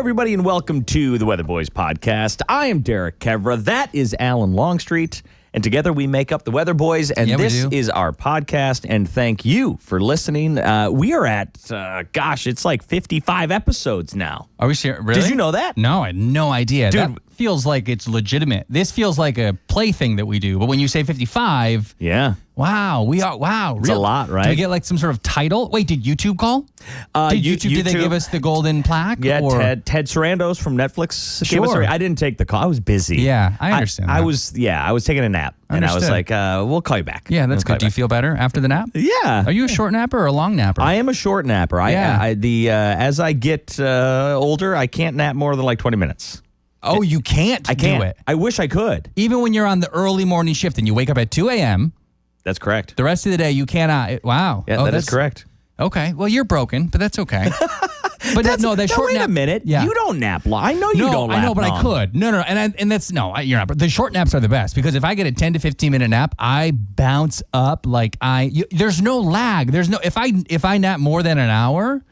everybody, and welcome to the Weatherboys podcast. I am Derek Kevra. That is Alan Longstreet. And together we make up the Weatherboys, and this is our podcast, and thank you for listening. We are at, it's like 55 episodes now. Are we serious? Really? Did you know that? No, I had no idea. Dude, that feels like it's legitimate. This feels like a play thing that we do, but when you say 55... Yeah. Wow, It's a lot, right? Do we get like some sort of title? Wait, did YouTube call? Did they give us the golden plaque? Yeah, Ted Sarandos from Netflix gave us I didn't take the call. I was busy. Yeah, I understand I was taking a nap. And I was like, we'll call you back. Yeah, that's good. Do you feel better after the nap? Yeah. Are you a short napper or a long napper? I am a short napper. As I get older, I can't nap more than like 20 minutes. Oh, you can't do it? I wish I could. Even when you're on the early morning shift and you wake up at 2 a.m., that's correct. the rest of the day you cannot. Wow. Yeah, that is correct. Okay. Well, you're broken, but that's okay. But that short wait nap. A minute. Yeah. You don't nap long. I know you don't nap I know, but long. I could. No. And that's you're not. But the short naps are the best because if I get a 10 to 15 minute nap, I bounce up like there's no lag. There's no if I nap more than an hour,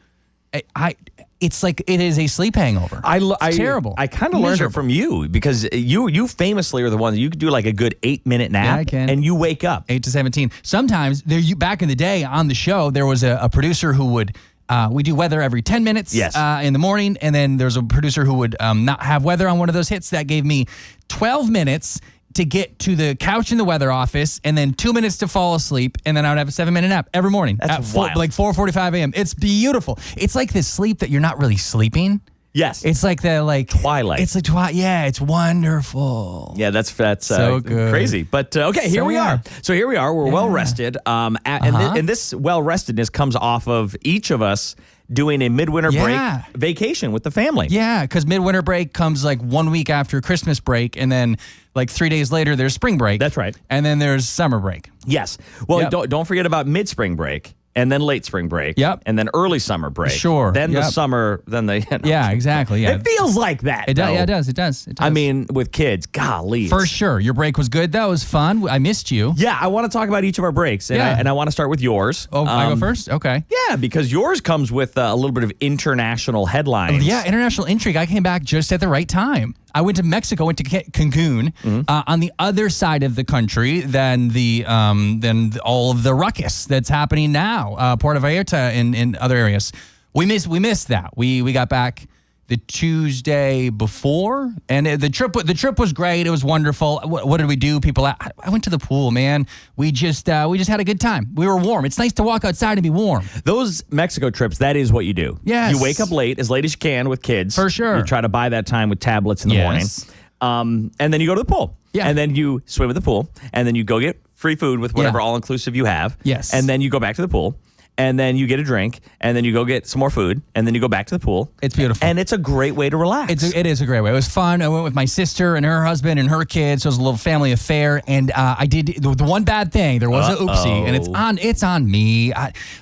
it's like it is a sleep hangover. It's terrible. I kind of learned it from you because you famously are the one that you could do like a good 8-minute nap. Yeah, I can. And you wake up 8 to 17. Sometimes back in the day on the show, there was a producer who would. We do weather every 10 minutes in the morning, and then there's a producer who would not have weather on one of those hits. That gave me 12 minutes to get to the couch in the weather office, and then 2 minutes to fall asleep, and then I would have a 7-minute nap every morning. That's wild. Like 4:45 a.m. It's beautiful. It's like this sleep that you're not really sleeping. Yes. It's like the twilight. It's like twilight. Yeah, it's wonderful. Yeah, that's so good. Crazy. But okay, here we are. So here we are. We're well rested. And this well restedness comes off of each of us doing a midwinter break vacation with the family. Yeah, because midwinter break comes like 1 week after Christmas break, and then like 3 days later there's spring break. That's right. And then there's summer break. Yes. Well, don't forget about mid-spring break. And then late spring break. Yep. And then early summer break. Sure. Then the summer, then the... Yeah, exactly. Yeah. It feels like that, It does. Yeah, it does. I mean, with kids, golly. For sure. Your break was good. That was fun. I missed you. Yeah, I want to talk about each of our breaks. And I want to start with yours. Oh, I go first? Okay. Yeah, because yours comes with a little bit of international headlines. Yeah, international intrigue. I came back just at the right time. I went to Mexico, went to Cancun, on the other side of the country than all of the ruckus that's happening now, Puerto Vallarta and other areas. We missed that. We got back the Tuesday before, and the trip was great. It was wonderful. What did we do? I went to the pool, man. We just had a good time. We were warm. It's nice to walk outside and be warm. Those Mexico trips, that is what you do. Yes. You wake up late, as late as you can with kids. For sure. You try to buy that time with tablets in the morning. And then you go to the pool. Yeah. And then you swim at the pool, and then you go get free food with whatever all-inclusive you have. Yes. And then you go back to the pool. And then you get a drink, and then you go get some more food, and then you go back to the pool. It's beautiful. And it's a great way to relax. It is a great way. It was fun. I went with my sister and her husband and her kids, so it was a little family affair. And I did the one bad thing. There was an oopsie, and it's on me.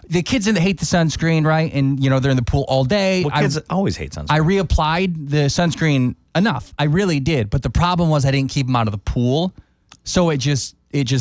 The kids hate the sunscreen, right? And they're in the pool all day. Well, kids always hate sunscreen. I reapplied the sunscreen enough. I really did. But the problem was I didn't keep them out of the pool, so it just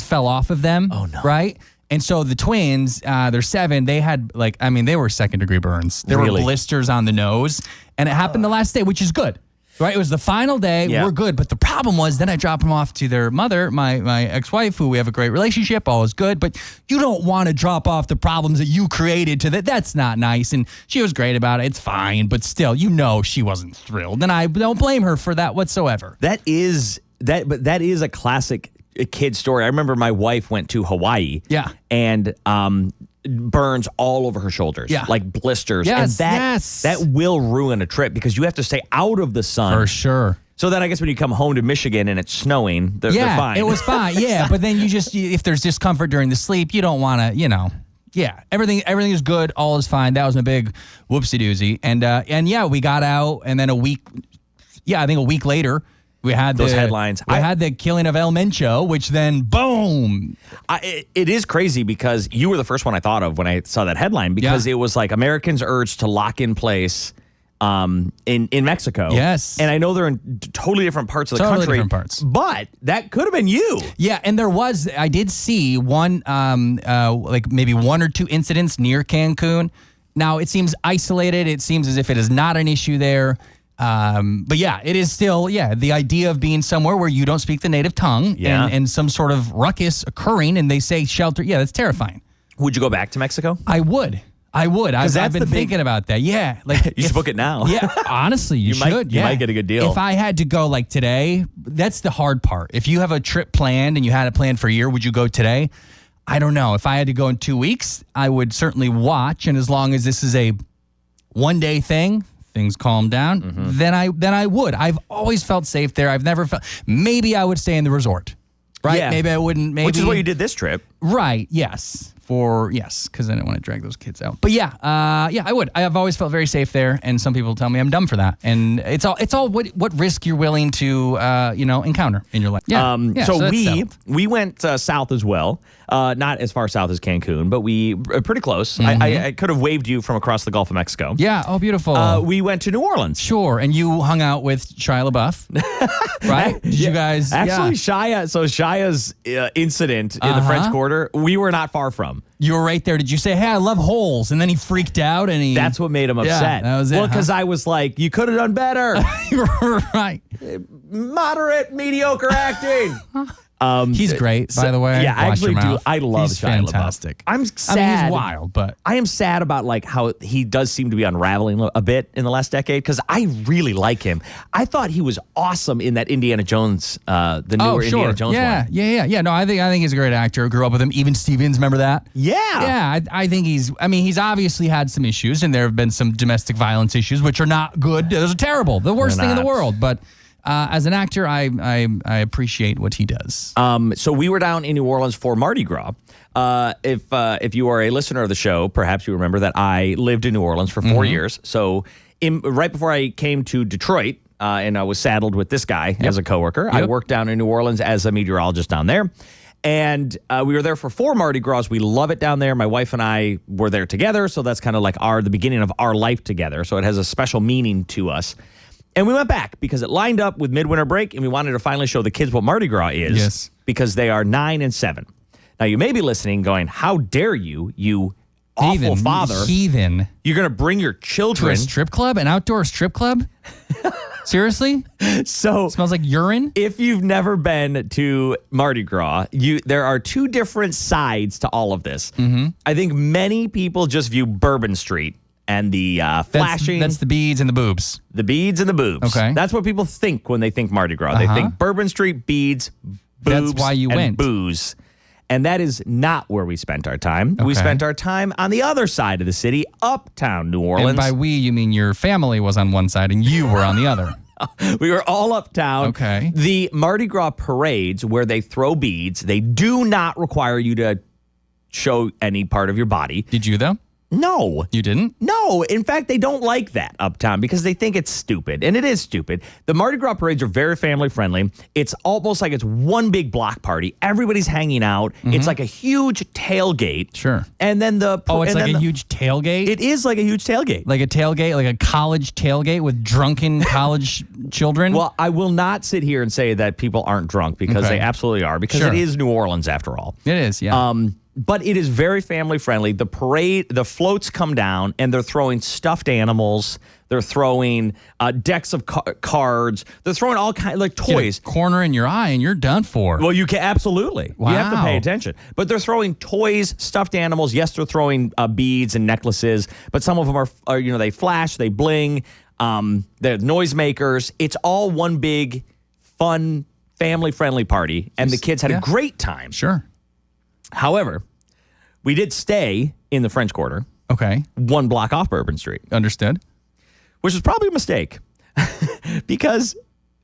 fell off of them. Oh no! Right. And so the twins, they're 7, they had they were 2nd-degree burns. There were blisters on the nose, and it happened the last day, which is good, right? It was the final day, we're good. But the problem was then I dropped them off to their mother, my ex-wife, who we have a great relationship, all is good. But you don't want to drop off the problems that you created to that. That's not nice. And she was great about it. It's fine. But still, she wasn't thrilled. And I don't blame her for that whatsoever. That is a classic kid story. I remember my wife went to Hawaii. Yeah. And burns all over her shoulders. Yeah. Like blisters. Yes. And that will ruin a trip because you have to stay out of the sun. For sure. So then I guess when you come home to Michigan and it's snowing, they're fine. It was fine. Yeah. But then if there's discomfort during the sleep, you don't want to, Yeah, everything is good. All is fine. That was my big whoopsie doozy. And we got out, and then a week later, we had those headlines. I had the killing of El Mencho, which then boom. It is crazy because you were the first one I thought of when I saw that headline because it was like Americans urged to lock in place in Mexico. Yes. And I know they're in totally different parts of the country. Different parts. But that could have been you. Yeah, and I did see one, maybe 1 or 2 incidents near Cancun. Now, it seems isolated. It seems as if it is not an issue there. But yeah, it is still, the idea of being somewhere where you don't speak the native tongue and some sort of ruckus occurring and they say shelter. Yeah, that's terrifying. Would you go back to Mexico? I would. I've been thinking about that. Yeah. Like you should book it now. Yeah. Honestly, you should. You might get a good deal. If I had to go like today, that's the hard part. If you have a trip planned and you had it planned for a year, would you go today? I don't know. If I had to go in 2 weeks, I would certainly watch. And as long as this is a one-day thing, things calm down, then I would. I've always felt safe there. I've never felt. Maybe I would stay in the resort. Right? Yeah. Maybe I wouldn't. Maybe, which is what you did this trip. Right. Yes. Because I didn't want to drag those kids out. But I would. I have always felt very safe there, and some people tell me I'm dumb for that. And it's all what risk you're willing to encounter in your life. So we went south as well. Not as far south as Cancun, but we pretty close. I could have waved you from across the Gulf of Mexico. Yeah. Oh, beautiful. We went to New Orleans. Sure. And you hung out with Shia LaBeouf, right? Did you guys? Actually, Shia's incident in the French Quarter, we were not far from. You were right there. Did you say, "Hey, I love holes," and then he freaked out and That's what made him upset. That was it. Well, because I was like, "You could have done better." Right. Moderate, mediocre acting. He's great, by the way. Yeah, I actually do. I love He's Shia fantastic. LaBeouf. I'm sad. I mean, he's wild, but I am sad about like how he does seem to be unraveling a bit in the last decade because I really like him. I thought he was awesome in that Indiana Jones, the newer Indiana Jones one. Yeah. No, I think he's a great actor. Grew up with him. Even Stevens, remember that? Yeah. Yeah, I think he's obviously had some issues, and there have been some domestic violence issues, which are not good. Those are terrible. The worst thing in the world, but. As an actor, I appreciate what he does. So we were down in New Orleans for Mardi Gras. If you are a listener of the show, perhaps you remember that I lived in New Orleans for 4 years. So right before I came to Detroit, and I was saddled with this guy as a coworker, I worked down in New Orleans as a meteorologist down there. And we were there for 4 Mardi Gras. We love it down there. My wife and I were there together. So that's kind of like the beginning of our life together. So it has a special meaning to us. And we went back because it lined up with midwinter break, and we wanted to finally show the kids what Mardi Gras is because they are 9 and 7. Now, you may be listening going, how dare you awful father. Heathen. You're going to bring your children. To a strip club? An outdoor strip club? Seriously? So it smells like urine? If you've never been to Mardi Gras, there are 2 different sides to all of this. I think many people just view Bourbon Street and the flashing. That's the beads and the boobs. The beads and the boobs. Okay. That's what people think when they think Mardi Gras. They think Bourbon Street, beads, boobs, That's why you went. booze. And that is not where we spent our time. Okay. We spent our time on the other side of the city, uptown New Orleans. And by we, you mean your family was on one side and you were on the other. We were all uptown. Okay. The Mardi Gras parades where they throw beads, they do not require you to show any part of your body. Did you, though? No. You didn't? No. In fact, they don't like that uptown because they think it's stupid. And it is stupid. The Mardi Gras parades are very family friendly. It's almost like it's one big block party. Everybody's hanging out. It's like a huge tailgate. Sure. And then it's like a huge tailgate? It is like a huge tailgate. Like a tailgate, like a college tailgate with drunken college children? Well, I will not sit here and say that people aren't drunk because they absolutely are because it is New Orleans after all. It is, yeah. But it is very family friendly. The parade, the floats come down and they're throwing stuffed animals. They're throwing decks of cards. They're throwing all kinds like toys. Get a corner in your eye and you're done for. Well, you can absolutely. Wow. You have to pay attention. But they're throwing toys, stuffed animals. Yes, they're throwing beads and necklaces. But some of them are they flash, they bling. They're noisemakers. It's all one big, fun, family friendly party, and the kids had a great time. Sure. However, we did stay in the French Quarter. Okay. 1 block off Bourbon Street. Understood. Which was probably a mistake because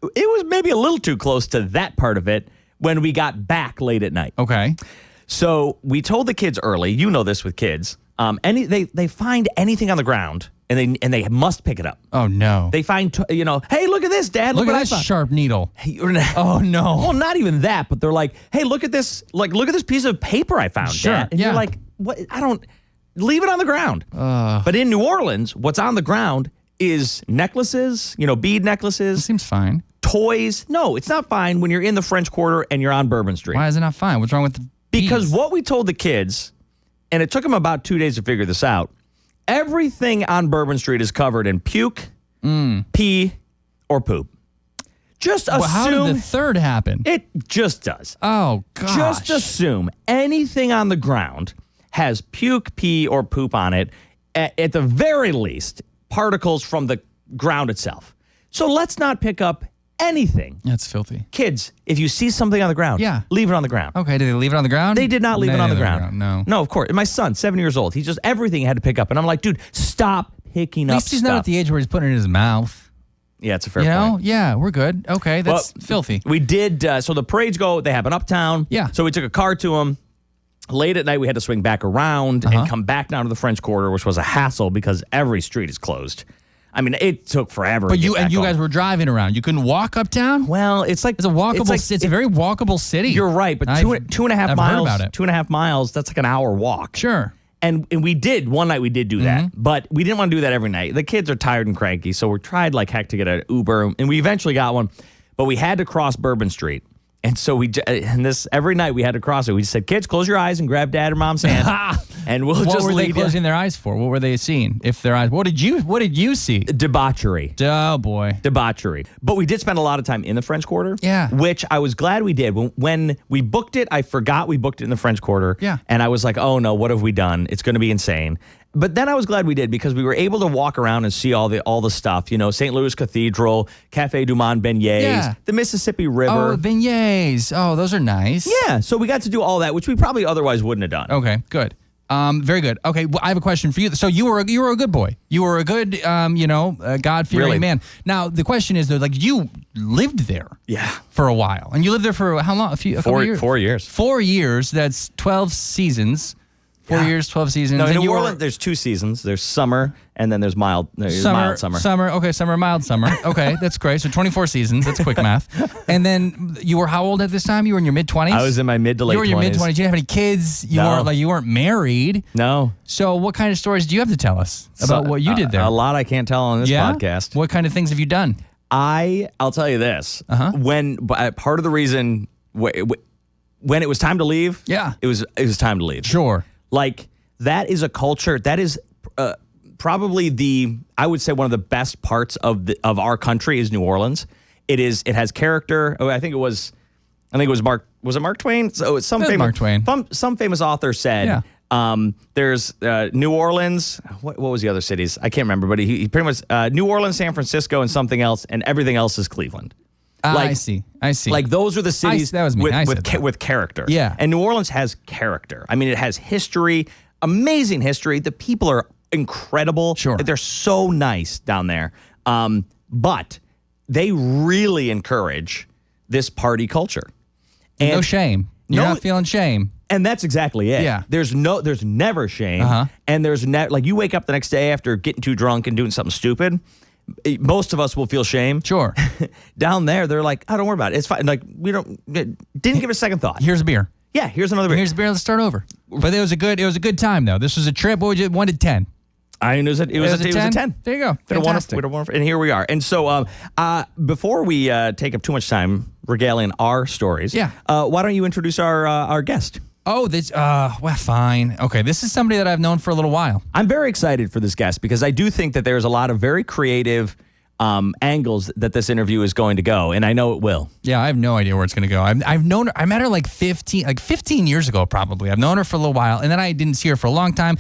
it was maybe a little too close to that part of it when we got back late at night. Okay. So we told the kids early, you know this with kids, they find anything on the ground and they must pick it up. Oh, no. They find, hey, look at this, Dad. Look at this sharp needle. Oh, no. Well, not even that, but they're like, hey, look at this piece of paper I found, Dad. And you're like, what? Leave it on the ground. But in New Orleans, what's on the ground is necklaces, bead necklaces. It seems fine. Toys. No, it's not fine when you're in the French Quarter and you're on Bourbon Street. Why is it not fine? What's wrong with the beads? Because what we told the kids, and it took them about 2 days to figure this out, everything on Bourbon Street is covered in puke, pee, or poop. Just assume. Well, how did the third happen? It just does. Oh, gosh. Just assume anything on the ground has puke, pee, or poop on it, at the very least, particles from the ground itself. So let's not pick up anything. That's filthy. Kids, if you see something on the ground, leave it on the ground. Okay, did they leave it on the ground? They did not leave it on the ground. No. No, of course. And my son, 7 years old, everything he had to pick up. And I'm like, dude, stop picking up At least he's stuff. not at the age where he's putting it in his mouth. Yeah, it's a fair point. Yeah, we're good. Okay, that's filthy. We did, so the parades they happen uptown. Yeah. So we took a car to them. Late at night, we had to swing back around and come back down to the French Quarter, which was a hassle because every street is closed. I mean, it took forever. But you guys were driving around. You couldn't walk uptown? Well, it's a walkable. It's a very walkable city. You're right, but two and a half miles. Heard about it. 2.5 miles. That's like an hour walk. Sure. And one night we did do that, but we didn't want to do that every night. The kids are tired and cranky, so we tried like heck to get an Uber, and we eventually got one, but we had to cross Bourbon Street. And so every night we had to cross it. We just said, kids, close your eyes and grab dad or mom's hand. And we'll just lead you. What were they closing their eyes for? What were they seeing? What did you see? Debauchery. Oh, boy. Debauchery. But we did spend a lot of time in the French Quarter. Yeah. Which I was glad we did. When we booked it, I forgot we booked it in the French Quarter. Yeah. And I was like, oh no, what have we done? It's going to be insane. But then I was glad we did because we were able to walk around and see all the stuff. You know, St. Louis Cathedral, Café du Monde beignets, the Mississippi River. Oh, beignets. Oh, those are nice. Yeah, so we got to do all that, which we probably otherwise wouldn't have done. Okay, good. Very good. Okay, well, I have a question for you. So you were a good boy. You were a good, God-fearing man. Now the question is though, like you lived there, for a while, and you lived there for how long? A couple years. 4 years. 4 years. That's 12 seasons. 4 years, 12 seasons. No, in New Orleans, there's 2 seasons. There's summer, and then there's mild summer. Okay, summer, mild summer. Okay, that's great. So 24 seasons. That's quick math. And then you were how old at this time? You were in your mid-20s? I was in my mid to late 20s. You were in your mid-20s. You didn't have any kids. You weren't married. No. So what kind of stories do you have to tell us about what you did there? A lot I can't tell on this podcast. What kind of things have you done? I'll tell you this. When part of the reason when it was time to leave, it was time to leave. Sure. Like, that is a culture, that is probably I would say one of the best parts of our country is New Orleans. It has character. I think it was Mark, was it Mark Twain? So it's Mark Twain. Some famous author said, there's New Orleans, what was the other cities? I can't remember, but he pretty much, New Orleans, San Francisco, and something else, and everything else is Cleveland. I see. Like those are the cities that was me. with character. Yeah. And New Orleans has character. I mean, it has history, amazing history. The people are incredible. Sure. They're so nice down there. But they really encourage this party culture. And no shame. You're not feeling shame. And that's exactly it. Yeah. There's never shame. And there's like you wake up the next day after getting too drunk and doing something stupid. Most of us will feel shame. Sure. Down there, they're like, oh, don't worry about it. It's fine. Like, didn't give it a second thought. Here's a beer. Yeah, here's another beer. Here's a beer. Let's start over. But it was a good time though. This was a trip. What would you 1 to 10? It was a 10. There you go. Fantastic. And here we are. And so before we take up too much time regaling our stories, why don't you introduce our guest? Oh, well, fine. Okay, this is somebody that I've known for a little while. I'm very excited for this guest because I do think that there's a lot of very creative angles that this interview is going to go, and I know it will. Yeah, I have no idea where it's going to go. I've known her. I met her like 15 years ago, probably. I've known her for a little while, and then I didn't see her for a long time.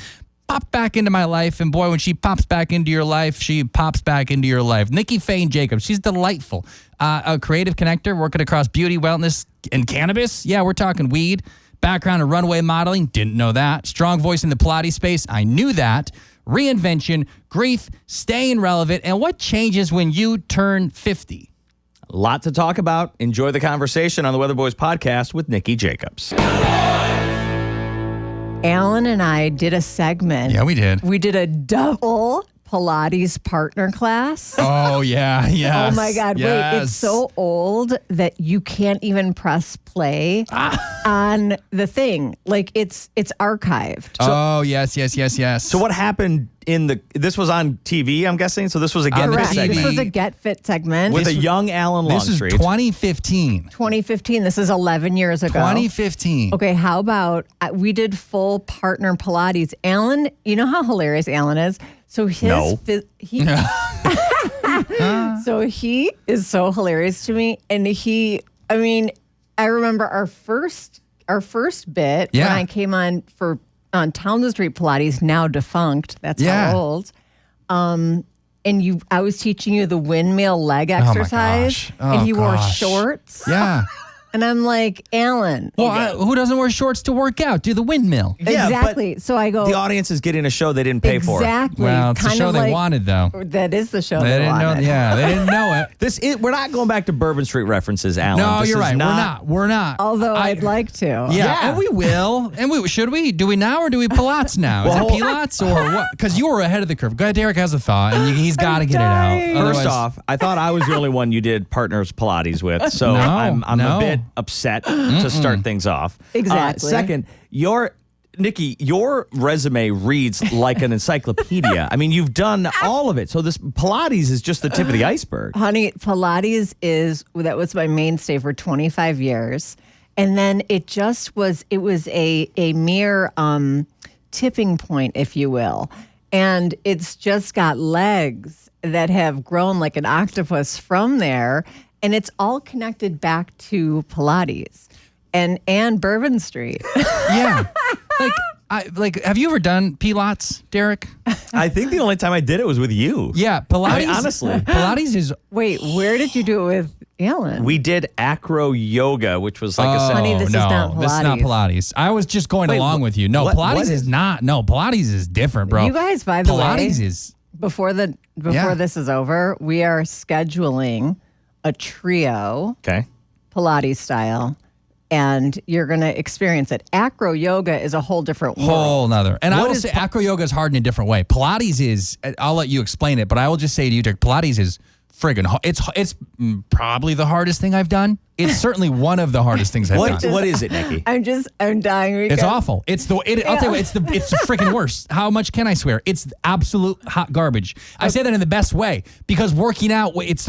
Popped back into my life, and boy, when she pops back into your life, she pops back into your life. Nikki Fayne Jacobs, she's delightful. A creative connector working across beauty, wellness, and cannabis. Yeah, we're talking weed. Background in runway modeling, didn't know that. Strong voice in the Pilates space, I knew that. Reinvention, grief, staying relevant, and what changes when you turn 50? A lot to talk about. Enjoy the conversation on the Weatherboys podcast with Nikki Jacobs. Alan and I did a segment. Yeah, we did. We did a double Pilates partner class. Oh, yeah. Yes. Oh, my God. Yes. Wait, it's so old that you can't even press play on the thing. Like, it's archived. Oh, yes. So what happened this was on TV, I'm guessing? So this was a Get Fit segment? This was a Get Fit segment. With a young Alan Longstreet. This is 2015. 2015. This is 11 years ago. 2015. Okay, how about we did full partner Pilates. Alan, you know how hilarious Alan is? So his... No. So he is so hilarious to me. And I remember our first bit when I came on Townsend Street Pilates, now defunct. That's how old. I was teaching you the windmill leg exercise, and he wore shorts. Yeah. And I'm like, Alan. Well, who doesn't wear shorts to work out? Do the windmill. Yeah, exactly. So I go. The audience is getting a show they didn't pay for. Exactly. Well, it's the show they wanted, though. That is the show they they didn't wanted. know. Yeah, they didn't know it. We're not going back to Bourbon Street references, Alan. No, This you're is right. We're not. Although I'd like to. Yeah, and we will. And should we? Do we now or do we Pilates now? Is it Pilates or what? Because you were ahead of the curve. Go ahead, Derek has a thought, and he's got to get it out. First off, I thought I was the only one you did partners Pilates with, so I'm a bit upset to start things off. Exactly. Second, Nikki, your resume reads like an encyclopedia. I mean, you've done all of it. So this Pilates is just the tip of the iceberg. Honey, Pilates that was my mainstay for 25 years. And then it was a mere tipping point, if you will. And it's just got legs that have grown like an octopus from there. And it's all connected back to Pilates and Bourbon Street. Yeah. Have you ever done Pilates, Derek? I think the only time I did it was with you. Yeah, Pilates. Honestly. Pilates is... Wait, where did you do it with Alan? We did acro yoga, which was like a... Honey, this is not Pilates. This is not Pilates. I was just going along with you. No, Pilates is not. No, Pilates is different, bro. You guys, by the way... Pilates is... Before this is over, we are scheduling a trio, Pilates style, and you're going to experience it. Acro yoga is a whole different world. Whole nother. And I will say acro yoga is hard in a different way. Pilates is, I'll let you explain it, but I will just say to you, Derek, Pilates is friggin' hard. It's probably the hardest thing I've done. It's certainly one of the hardest things I've done. What is it, Nikki? I'm dying. It's awful. I'll tell you what, it's the freaking worst. How much can I swear? It's absolute hot garbage. I say that in the best way because working out, it's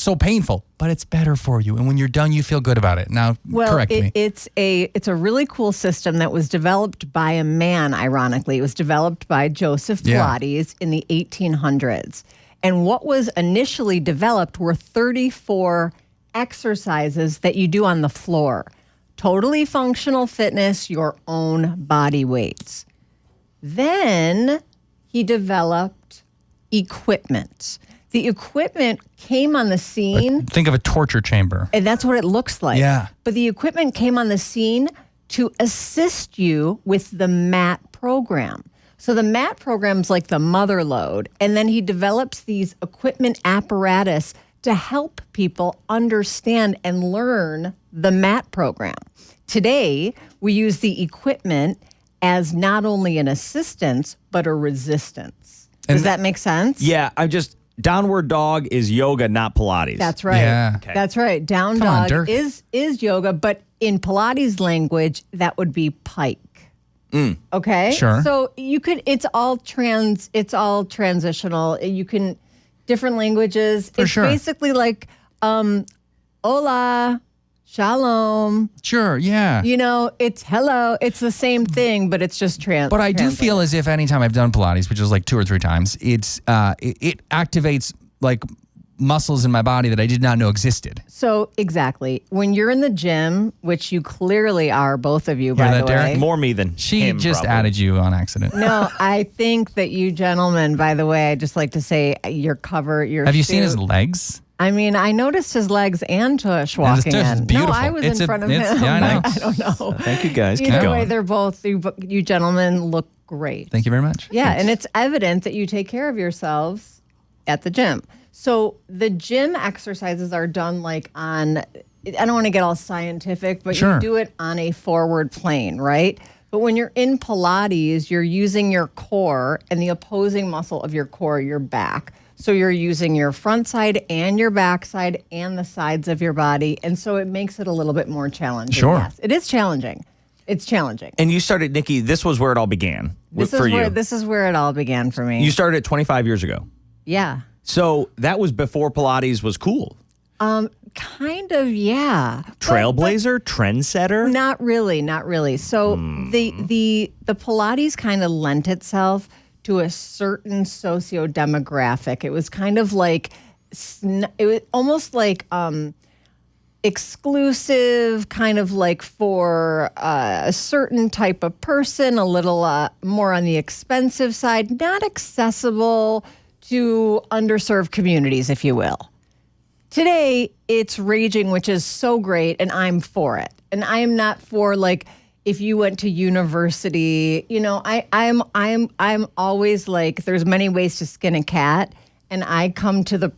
so painful, but it's better for you. And when you're done, you feel good about it. Now, correct me. It's a really cool system that was developed by a man, ironically. It was developed by Joseph Pilates in the 1800s. And what was initially developed were 34 exercises that you do on the floor. Totally functional fitness, your own body weights. Then he developed equipment. The equipment came on the scene. Think of a torture chamber. And that's what it looks like. Yeah. But the equipment came on the scene to assist you with the mat program. So the mat program's like the mother load. And then he develops these equipment apparatus to help people understand and learn the mat program. Today, we use the equipment as not only an assistance, but a resistance. Does that make sense? Yeah, downward dog is yoga, not Pilates. That's right. Yeah. Okay. That's right. Down dog is yoga, but in Pilates language, that would be pike. Okay? Sure. So it's all transitional. You can different languages. It's basically like hola, shalom. Sure, yeah. It's hello. It's the same thing, but it's just But I do feel as if anytime I've done Pilates, which is like 2 or 3 times, it activates like muscles in my body that I did not know existed. So exactly. When you're in the gym, which you clearly are, both of you, by the way. More me than She him, just probably. added you on accident. No, I think that you gentlemen, by the way, I just like to say your cover, your Have you seen his legs? I mean, I noticed his legs and tush walking tush is in. beautiful. No, I was in front of him. Yeah, I know. I don't know. Thank you, guys. Keep Either going. way, they're both, you gentlemen look great. Thank you very much. Yeah, Thanks. and it's evident that you take care of yourselves at the gym. So the gym exercises are done like on, I don't want to get all scientific, but you do it on a forward plane, right? But when you're in Pilates, you're using your core and the opposing muscle of your core, your back. So you're using your front side and your back side and the sides of your body. And so it makes it a little bit more challenging. Sure. Yes, it is challenging. It's challenging. And you started, Nikki, this was where it all began for you. This is where it all began for me. You started 25 years ago. Yeah. So that was before Pilates was cool. Kind of, yeah. Trailblazer, trendsetter? Not really. So the Pilates kind of lent itself to a certain socio-demographic. It was kind of like it was almost like exclusive, kind of like for a certain type of person, a little more on the expensive side, not accessible to underserved communities, if you will. Today, it's raging, which is so great, and I'm for it. And I am not for like if you went to university. You know, I'm always like there's many ways to skin a cat, and I come to the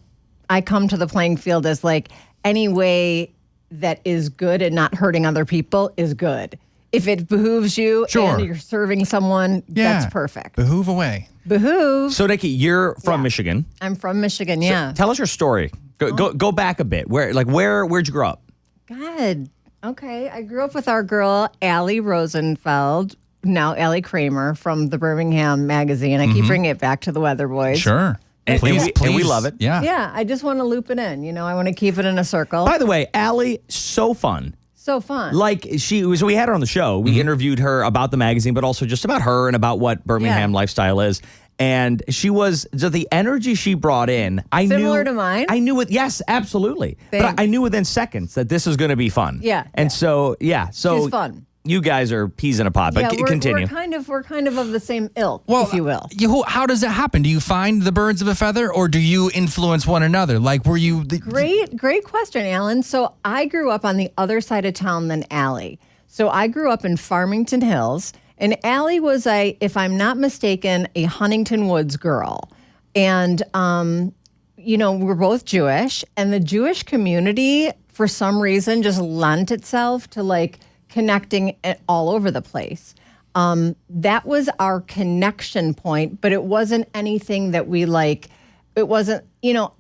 playing field as like any way that is good and not hurting other people is good. If it behooves you and you're serving someone, that's perfect. Behoove away. Behoove. So, Nikki, you're from Michigan. I'm from Michigan, yeah. So tell us your story. Go back a bit. Where'd you grow up? God. Okay. I grew up with our girl, Allie Rosenfeld, now Allie Kramer from the Birmingham Magazine. I keep bringing it back to the Weatherboys. Sure. And we love it. Yeah. Yeah. I just want to loop it in. You know, I want to keep it in a circle. By the way, Allie, so fun. So fun. Like we had her on the show. We interviewed her about the magazine, but also just about her and about what Birmingham lifestyle is. And she was the energy she brought in. Similar to mine. I knew it. Yes, absolutely. Thanks. But I knew within seconds that this was going to be fun. Yeah. And so She's fun. You guys are peas in a pod. But continue. We're kind of the same ilk, if you will. How does it happen? Do you find the birds of a feather, or do you influence one another? Like, were you Great question, Alan. So I grew up on the other side of town than Allie. So I grew up in Farmington Hills. And Allie was if I'm not mistaken, a Huntington Woods girl. And, we're both Jewish. And the Jewish community, for some reason, just lent itself to, like, connecting all over the place. That was our connection point, but it wasn't anything that we, like, it wasn't,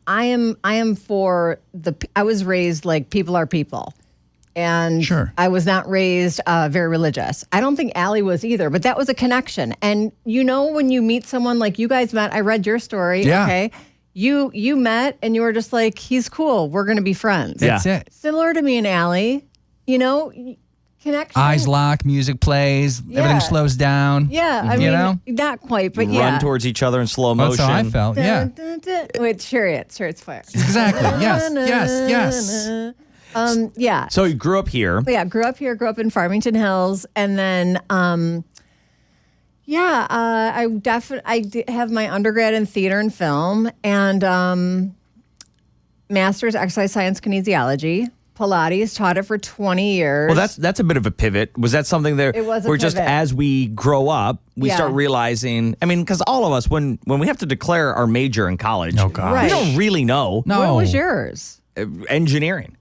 I am for I was raised like people are people. And I was not raised very religious. I don't think Allie was either, but that was a connection. And when you meet someone like you guys met, I read your story. Yeah. Okay. You met and you were just like, he's cool. We're going to be friends. That's it. Similar to me and Allie, connection. Eyes lock, music plays, everything slows down. Yeah. I mean, not quite, but run towards each other in slow motion. That's how I felt. Yeah. Wait, Chariots fire. Exactly. Yes. Yeah. So you grew up here. Yeah, grew up in Farmington Hills, and then, I have my undergrad in theater and film, and master's exercise science kinesiology. Pilates, taught it for 20 years. Well, that's a bit of a pivot. Was that something that it was a where pivot. Just as we grow up, we start realizing, because all of us, when we have to declare our major in college, oh God, right. we don't really know. No. What was yours? Engineering.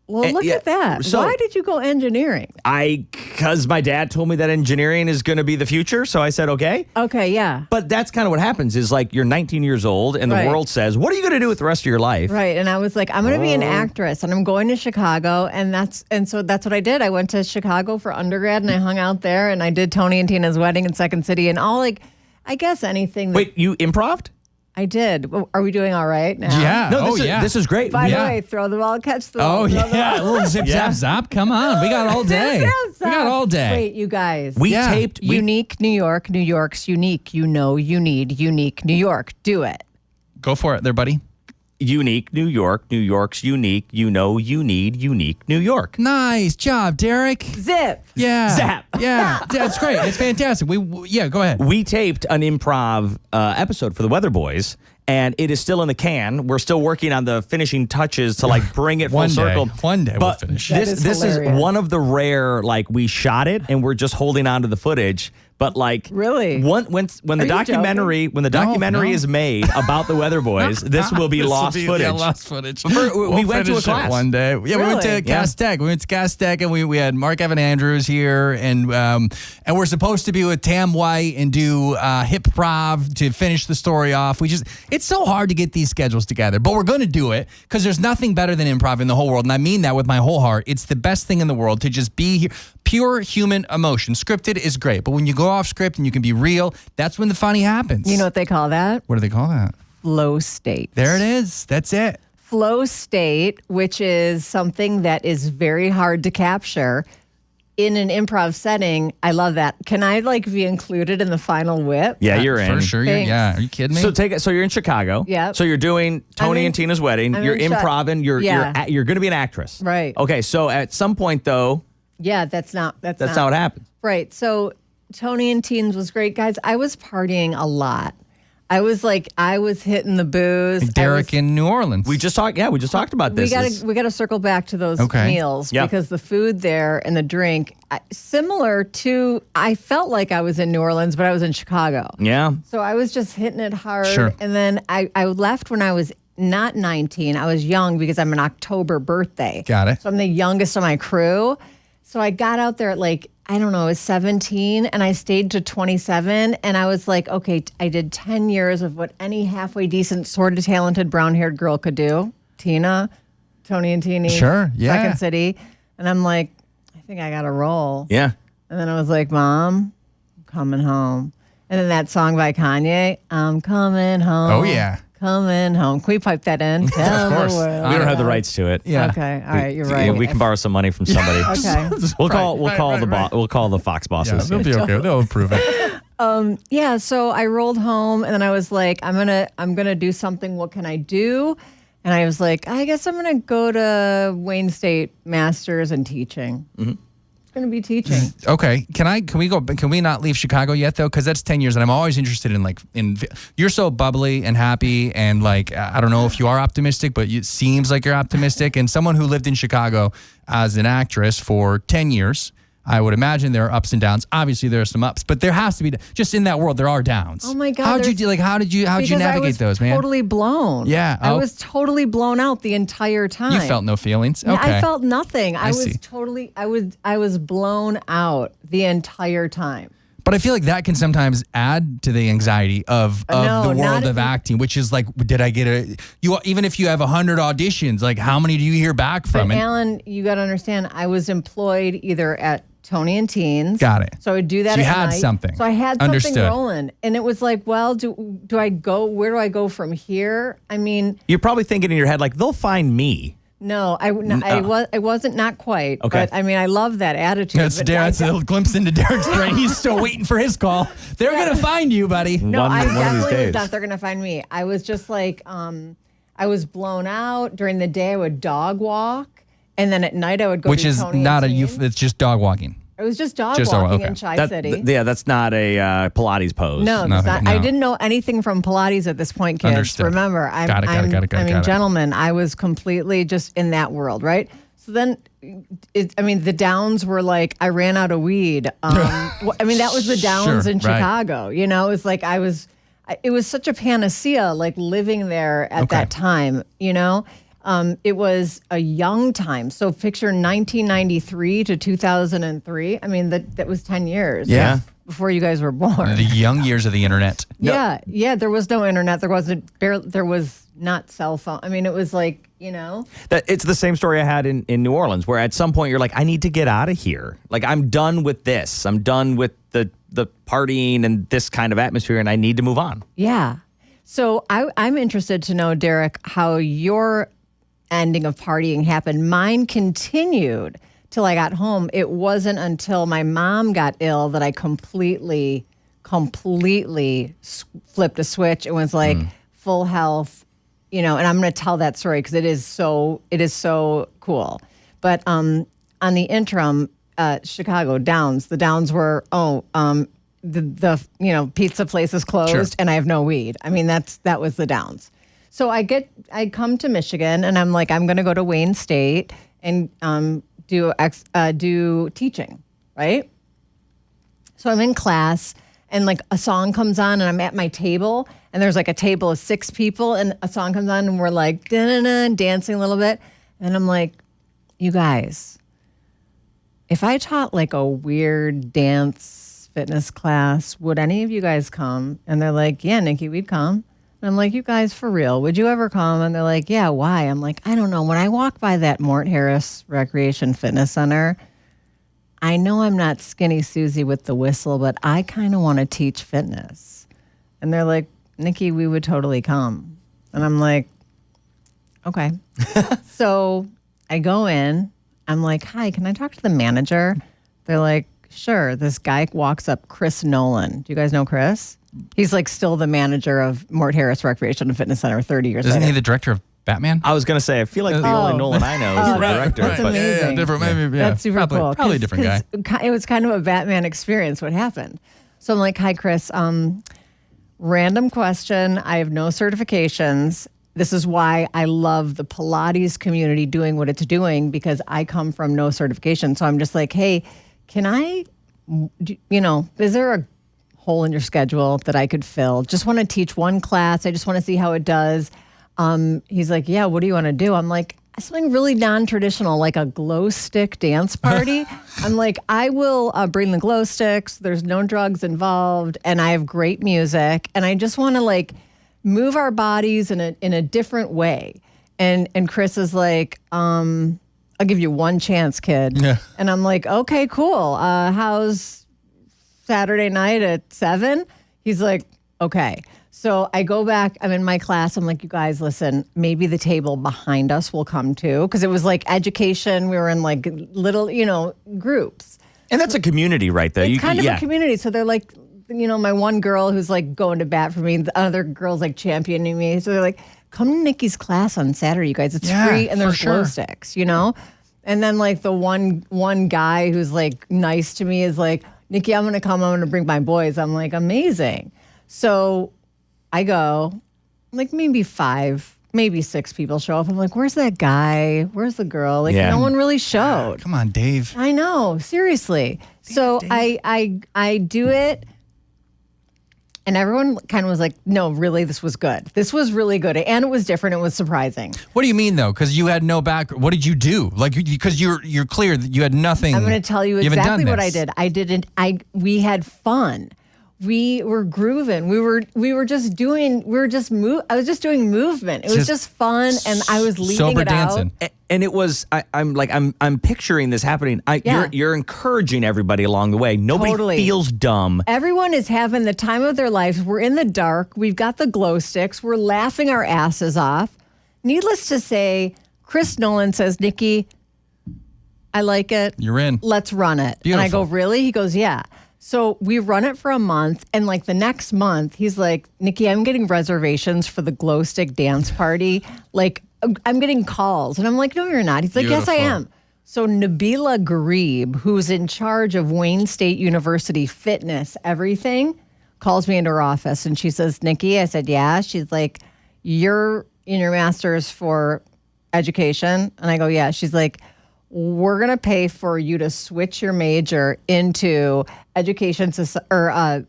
Well, look at that. So why did you go engineering? Because my dad told me that engineering is going to be the future, so I said, okay. Okay, yeah. But that's kind of what happens is like you're 19 years old and the world says, what are you going to do with the rest of your life? Right, and I was like, I'm going to be an actress and I'm going to Chicago, and so that's what I did. I went to Chicago for undergrad and I hung out there and I did Tony and Tina's Wedding in Second City and all I guess anything. Wait, you improv'd? I did. Are we doing all right now? Yeah. No, this is great. By the way, throw the ball, catch the ball. Oh, yeah. A little zip, zap, zap. Come on. We got all day. We got all day. Wait, you guys. We taped. Unique New York. New York's unique. You need unique New York. Do it. Go for it there, buddy. Unique New York. New York's unique. You need unique New York. Nice job, Derek. Zip. Yeah. Zap. Yeah. That's great. It's fantastic. Go ahead. We taped an improv episode for the Weatherboys, and it is still in the can. We're still working on the finishing touches to like bring it full circle. One day we'll finish. This is one of the rare we shot it and we're just holding on to the footage. But really, when the documentary is made about the Weatherboys, this will be lost footage. Yeah, lost footage. We went to a class one day. Yeah, really? we went to Cass Tech. We went to Cass Tech, and we had Mark Evan Andrews here, and we're supposed to be with Tam White and do hip prov to finish the story off. It's so hard to get these schedules together, but we're going to do it because there's nothing better than improv in the whole world, and I mean that with my whole heart. It's the best thing in the world to just be here. Pure human emotion. Scripted is great, but when you go off script and you can be real, that's when the funny happens. You know what they call that? What do they call that? Flow state. There it is. That's it. Flow state, which is something that is very hard to capture. in an improv setting, I love that. Can I be included in the final whip? Yeah, you're in. For sure. Yeah. Are you kidding me? So you're in Chicago. Yeah. So you're doing Tony and Tina's wedding. You're improvising. You're going to be an actress. Right. Okay. So at some point though. Yeah, that's not what happens. Right. So Tony and Teens was great, guys. I was partying a lot. I was hitting the booze. Derek in New Orleans. We just talked about this. We got to circle back to those meals because the food there and the drink, similar to, I felt like I was in New Orleans, but I was in Chicago. Yeah. So I was just hitting it hard. Sure. And then I left when I was not 19. I was young because I'm an October birthday. Got it. So I'm the youngest of my crew. So I got out there at I don't know, I was 17 and I stayed to 27 and I was like, okay, I did 10 years of what any halfway decent, sort of talented brown-haired girl could do. Tina, Tony and Teeny. Sure, yeah. Second City. And I'm like, I think I got to roll. Yeah. And then I was like, Mom, I'm coming home. And then that song by Kanye, I'm coming home. Oh, yeah. Coming home. Can we pipe that in? Of course. We don't have the rights to it. Yeah. Okay. All right. You're right. We can borrow some money from somebody. Okay. We'll call the Fox bosses. Yeah, they'll be okay. They'll approve it. Yeah. So I rolled home and then I was like, I'm gonna do something. What can I do? And I was like, I guess I'm gonna go to Wayne State Masters in teaching. Mm-hmm. Going to be teaching. Okay. Can we not leave Chicago yet though? Because that's 10 years and I'm always interested in you're so bubbly and happy and I don't know if you are optimistic, but it seems like you're optimistic. And someone who lived in Chicago as an actress for 10 years, I would imagine there are ups and downs. Obviously there are some ups, but there has to be, just in that world, there are downs. Oh my God. How did you navigate those, man? Totally blown. Yeah. I was totally blown out the entire time. You felt no feelings? Okay. I felt nothing. I was blown out the entire time. But I feel like that can sometimes add to the anxiety of the world of acting, which is did I get even if you have 100 auditions, how many do you hear back from? But Alan, you got to understand, I was employed either at Tony and Teens. Got it. So I would do that so you at had night. something. So I had Understood. something rolling. And it was well, do I go, where do I go from here? I mean. You're probably thinking in your head, they'll find me. No, I wasn't, not quite. Okay. But I mean, I love that attitude. That's a little glimpse into Derek's brain. He's still waiting for his call. They're going to find you, buddy. No, I one of these definitely days. was not. They're going to find me. I was just I was blown out. During the day, I would dog walk. And then at night, I would go to Tony and Teens. Which is not it's just dog walking. It was just dog walking in Tri-City. That's not a Pilates pose. No, it's not. No. I didn't know anything from Pilates at this point, kids. Understood. Remember, gentlemen, I was completely just in that world, right? So then, the downs were I ran out of weed. That was the downs in Chicago. You know, it was it was such a panacea, living there at that time, you know? It was a young time. So picture 1993 to 2003. I mean, that was 10 years. Yeah. Before you guys were born. The young years of the internet. Yeah. Yeah. There was no internet. There was not cell phone. I mean, it was It's the same story I had in New Orleans, where at some point you're I need to get out of here. I'm done with this. I'm done with the partying and this kind of atmosphere, and I need to move on. Yeah. So I'm interested to know, Derek, how your ending of partying happened. Mine continued till I got home. It wasn't until my mom got ill that I completely flipped a switch. It was full health, and I'm going to tell that story because it is so cool. But on the interim, Chicago Downs, the Downs were the pizza place is closed. Sure. And I have no weed. I mean, that was the Downs. So I come to Michigan and I'm I'm going to go to Wayne State and do teaching, right? So I'm in class and a song comes on and I'm at my table and there's a table of 6 people and a song comes on and we're dancing a little bit. And I'm you guys, if I taught a weird dance fitness class, would any of you guys come? And they're yeah, Nikki, we'd come. And I'm you guys, for real, would you ever come? And they're yeah, why? I'm I don't know. When I walk by that Mort Harris Recreation Fitness Center, I know I'm not Skinny Susie with the whistle, but I kind of want to teach fitness. And they're Nikki, we would totally come. And I'm okay. So I go in. I'm hi, can I talk to the manager? They're like, sure. This guy walks up, Chris Nolan. Do you guys know Chris? He's like still the manager of Mort Harris Recreation and Fitness Center 30 years Isn't later. he the director of Batman? I was going to say, I feel like the only Nolan I know is the director. That's amazing. Different, maybe, yeah. That's super probably, cool. Probably a different guy. It was kind of a Batman experience, what happened. So I'm like, hi, Chris. Random question. I have no certifications. This is why I love the Pilates community doing what it's doing, because I come from no certification. So I'm just like, hey, can I, is there a hole in your schedule that I could fill? Just want to teach one class. I just want to see how it does. He's like, yeah, what do you want to do? I'm like, something really non-traditional, like a glow stick dance party. I'm like, I will bring the glow sticks. There's no drugs involved, and I have great music, and I just want to like move our bodies in a different way. And Chris is like, I'll give you one chance, kid. Yeah. And I'm like, okay, cool. How's Saturday night at 7? He's like, okay. So I go back, I'm in my class. I'm like, you guys, listen, maybe the table behind us will come too. Because it was like education. We were in like little, groups. And that's a community right there. It's kind of a community. So they're like, my one girl who's like going to bat for me. The other girl's like championing me. So they're like, come to Nikki's class on Saturday, you guys. It's free and there's glow sticks, And then like the one guy who's like nice to me is like, Nikki, I'm going to come. I'm going to bring my boys. I'm like, amazing. So I go, like maybe 5, maybe 6 people show up. I'm like, where's that guy? Where's the girl? Like no one really showed. Come on, Dave. I know, seriously. So I do it, and everyone kind of was like, no, really, this was good. This was really good, and it was different. It was surprising. What do you mean though? Because you had no back. What did you do? Like, because you're clear that you had nothing. I'm going to tell you exactly what I did. We had fun. We were grooving. I was just doing movement. It was just fun, and I was leading sober it dancing. out. And it was, I'm picturing this happening. You're encouraging everybody along the way. Nobody feels dumb. Everyone is having the time of their lives. We're in the dark. We've got the glow sticks. We're laughing our asses off. Needless to say, Chris Nolan says, Nikki, I like it. You're in. Let's run it. Beautiful. And I go, really? He goes, yeah. So we run it for a month, and like the next month, he's like, Nikki, I'm getting reservations for the glow stick dance party. Like, I'm getting calls. And I'm like, no, you're not. He's like, yes, I am. So Nabila Garib, who's in charge of Wayne State University fitness, everything, calls me into her office, and she says, Nikki, I said, yeah. She's like, you're in your master's for education? And I go, yeah. She's like, we're going to pay for you to switch your major into education or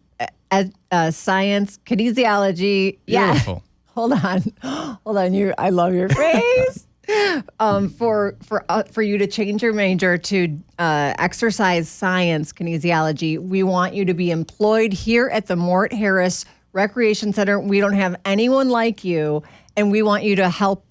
science, kinesiology. Beautiful. Yeah. Hold on. I love your face. For you to change your major to exercise science, kinesiology. We want you to be employed here at the Mort Harris Recreation Center. We don't have anyone like you, and we want you to help,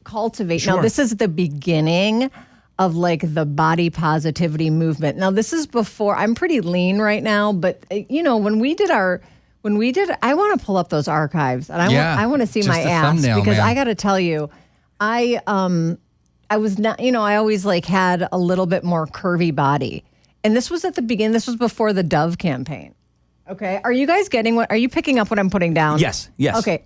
cultivate. Sure. Now, this is the beginning of like the body positivity movement. Now, this is before, I'm pretty lean right now, but when we did, I want to pull up those archives, and I want to see my ass, because I got to tell you, I was not, I always like had a little bit more curvy body. And this was at the beginning, this was before the Dove campaign. Okay. Are you guys are you picking up what I'm putting down? Yes. Okay.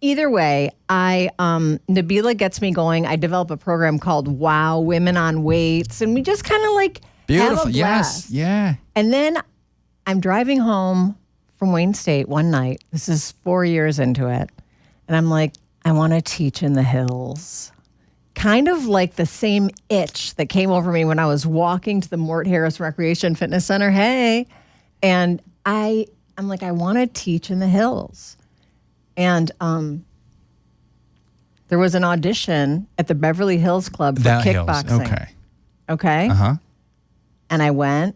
Either way, Nabila gets me going. I develop a program called Wow Women on Weights, and we just kind of like beautiful. Have a blast. Yes, yeah. And then I'm driving home from Wayne State one night. This is 4 years into it, and I'm like, I want to teach in the hills. Kind of like the same itch that came over me when I was walking to the Mort Harris Recreation Fitness Center. Hey, and I'm like, I want to teach in the hills. And there was an audition at the Beverly Hills Club for kickboxing. Okay. Uh-huh. And I went,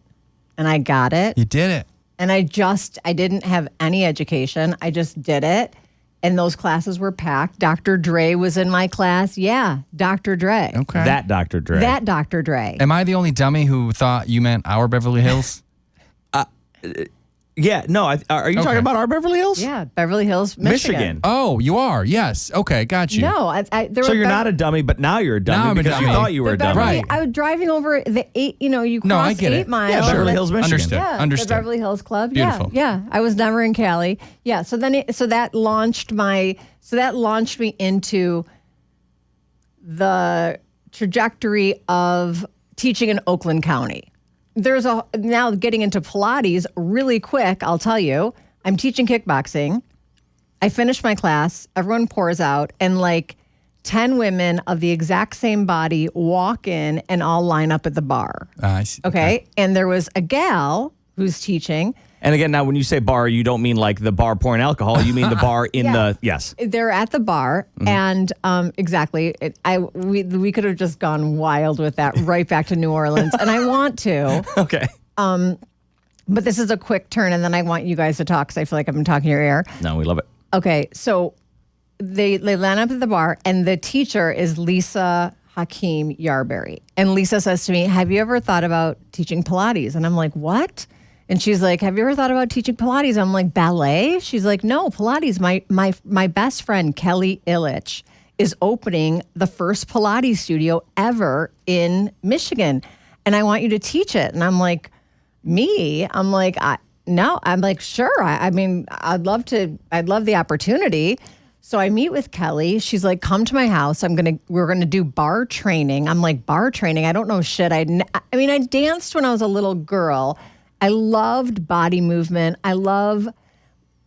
and I got it. You did it. And I didn't have any education. I just did it. And those classes were packed. Dr. Dre was in my class. Yeah, Dr. Dre. Okay. That Dr. Dre. That Dr. Dre. Am I the only dummy who thought you meant our Beverly Hills? Yeah, no. Are you talking about our Beverly Hills? Yeah, Beverly Hills, Michigan. Oh, you are. Yes. Okay, got you. No, So you're not a dummy, but now you're a dummy Now I'm a because you dummy. thought you were a dummy. Right. I was driving over the 8. You cross I get 8 it. miles. Yeah, Beverly Hills, Michigan. Understood. Yeah, Understood. the Beverly Hills Club. Beautiful. Yeah. I was never in Cali. Yeah. So that launched me into the trajectory of teaching in Oakland County. Now getting into Pilates really quick, I'll tell you, I'm teaching kickboxing. I finish my class, everyone pours out, and like 10 women of the exact same body walk in and all line up at the bar. I see. Okay. And there was a gal who's teaching. And again, now when you say bar, you don't mean like the bar pouring alcohol. You mean the bar in yes. They're at the bar, and exactly. We could have just gone wild with that right back to New Orleans, and I want to. Okay. But this is a quick turn, and then I want you guys to talk because I feel like I've been talking your ear. No, we love it. Okay, so they line up at the bar, and the teacher is Lisa Hakeem Yarberry, and Lisa says to me, "Have you ever thought about teaching Pilates?" And I'm like, "What?" And she's like, "Have you ever thought about teaching Pilates?" I'm like, "Ballet?" She's like, "No, Pilates. My best friend, Kelly Illich, is opening the first Pilates studio ever in Michigan. And I want you to teach it." And I'm like, "Me?" I'm like, "No." I'm like, "Sure. I mean, I'd love the opportunity." So I meet with Kelly. She's like, "Come to my house. We're gonna do bar training." I'm like, "Bar training? I don't know shit." I danced when I was a little girl. I loved body movement. I love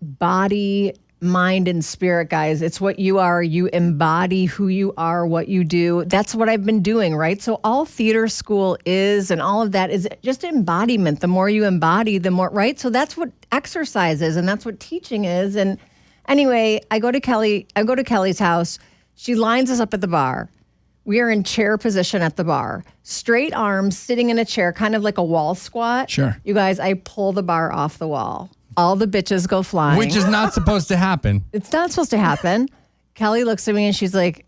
body, mind, and spirit, guys. It's what you are. You embody who you are, what you do. That's what I've been doing, right? So all theater school is, and all of that is just embodiment. The more you embody, the more, right? So that's what exercise is, and that's what teaching is. And anyway, I go to Kelly's house. She lines us up at the bar. We are in chair position at the bar. Straight arms, sitting in a chair, kind of like a wall squat. Sure. You guys, I pull the bar off the wall. All the bitches go flying. Which is not supposed to happen. It's not supposed to happen. Kelly looks at me and she's like,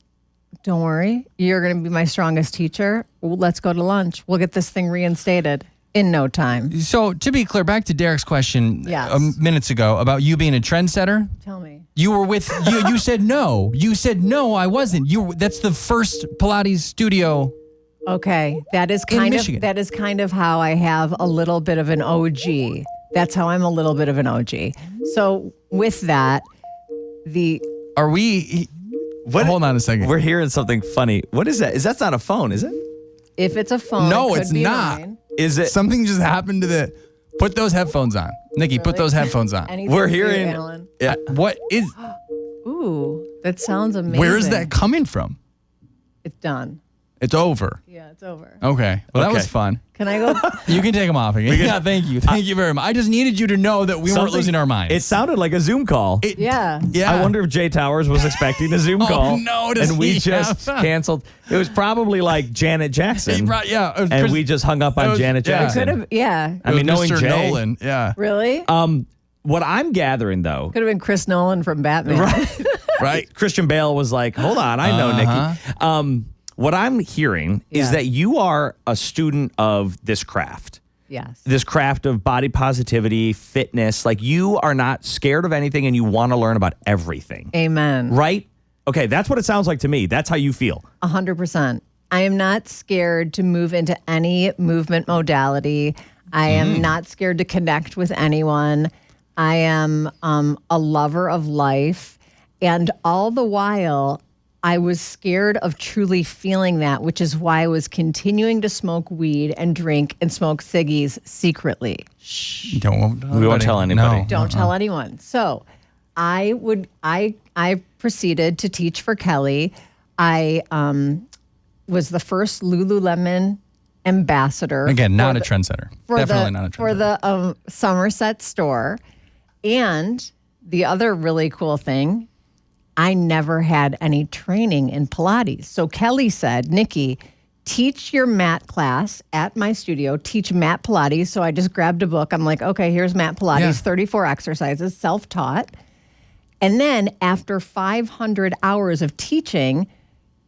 "Don't worry. You're going to be my strongest teacher. Let's go to lunch. We'll get this thing reinstated in no time." So to be clear, back to Derek's question minutes ago about you being a trendsetter. Tell me. You were with you said no. You said no, I wasn't. That's the first Pilates studio. Okay, that is kind of how I have a little bit of an OG. That's how I'm a little bit of an OG. So with that, Are we hold on a second. We're hearing something funny. What is that? That's not a phone, is it? if it's a phone, No, it could it's be not. mine. Is it? Something just happened to put those headphones on. Nikki, put those headphones on. Anything We're for you, hearing- Alan. Yeah. What is, Ooh, that sounds amazing. where is that coming from? It's done. It's over. Yeah, it's over. Okay. Well, that Okay. was fun. Can I go? You can take them off again. Yeah, thank you. Thank you very much. I just needed you to know that we weren't Something- losing our minds. It sounded like a Zoom call. Yeah. yeah. I wonder if Jay Towers was expecting a Zoom call. no, does and we he just have- canceled. It was probably like Janet Jackson. Yeah. And we just hung up on Janet yeah. Jackson. Could have. Yeah. I mean, knowing Mr. Jay. Nolan. Yeah. Really? What I'm gathering, though, Could have been Chris Nolan from Batman. Right. Christian Bale was like, hold on, I know Nikki. What I'm hearing is Yeah. that you are a student of this craft. Yes. This craft of body positivity, fitness. Like, you are not scared of anything and you want to learn about everything. Amen. Right? Okay, that's what it sounds like to me. That's how you feel. 100%. I am not scared to move into any movement modality. I am not scared to connect with anyone. I am a lover of life. And all the while, I was scared of truly feeling that, which is why I was continuing to smoke weed and drink and smoke ciggies secretly. We won't tell anybody. No. Don't tell anyone. So I proceeded to teach for Kelly. I was the first Lululemon ambassador. Again, not a trendsetter. Definitely not a trendsetter. For the Somerset store. And the other really cool thing, I never had any training in Pilates. So Kelly said, Nikki, teach your mat class at my studio, teach mat Pilates. So I just grabbed a book. I'm like, okay, here's mat Pilates, Yeah. 34 exercises, self-taught. And then after 500 hours of teaching,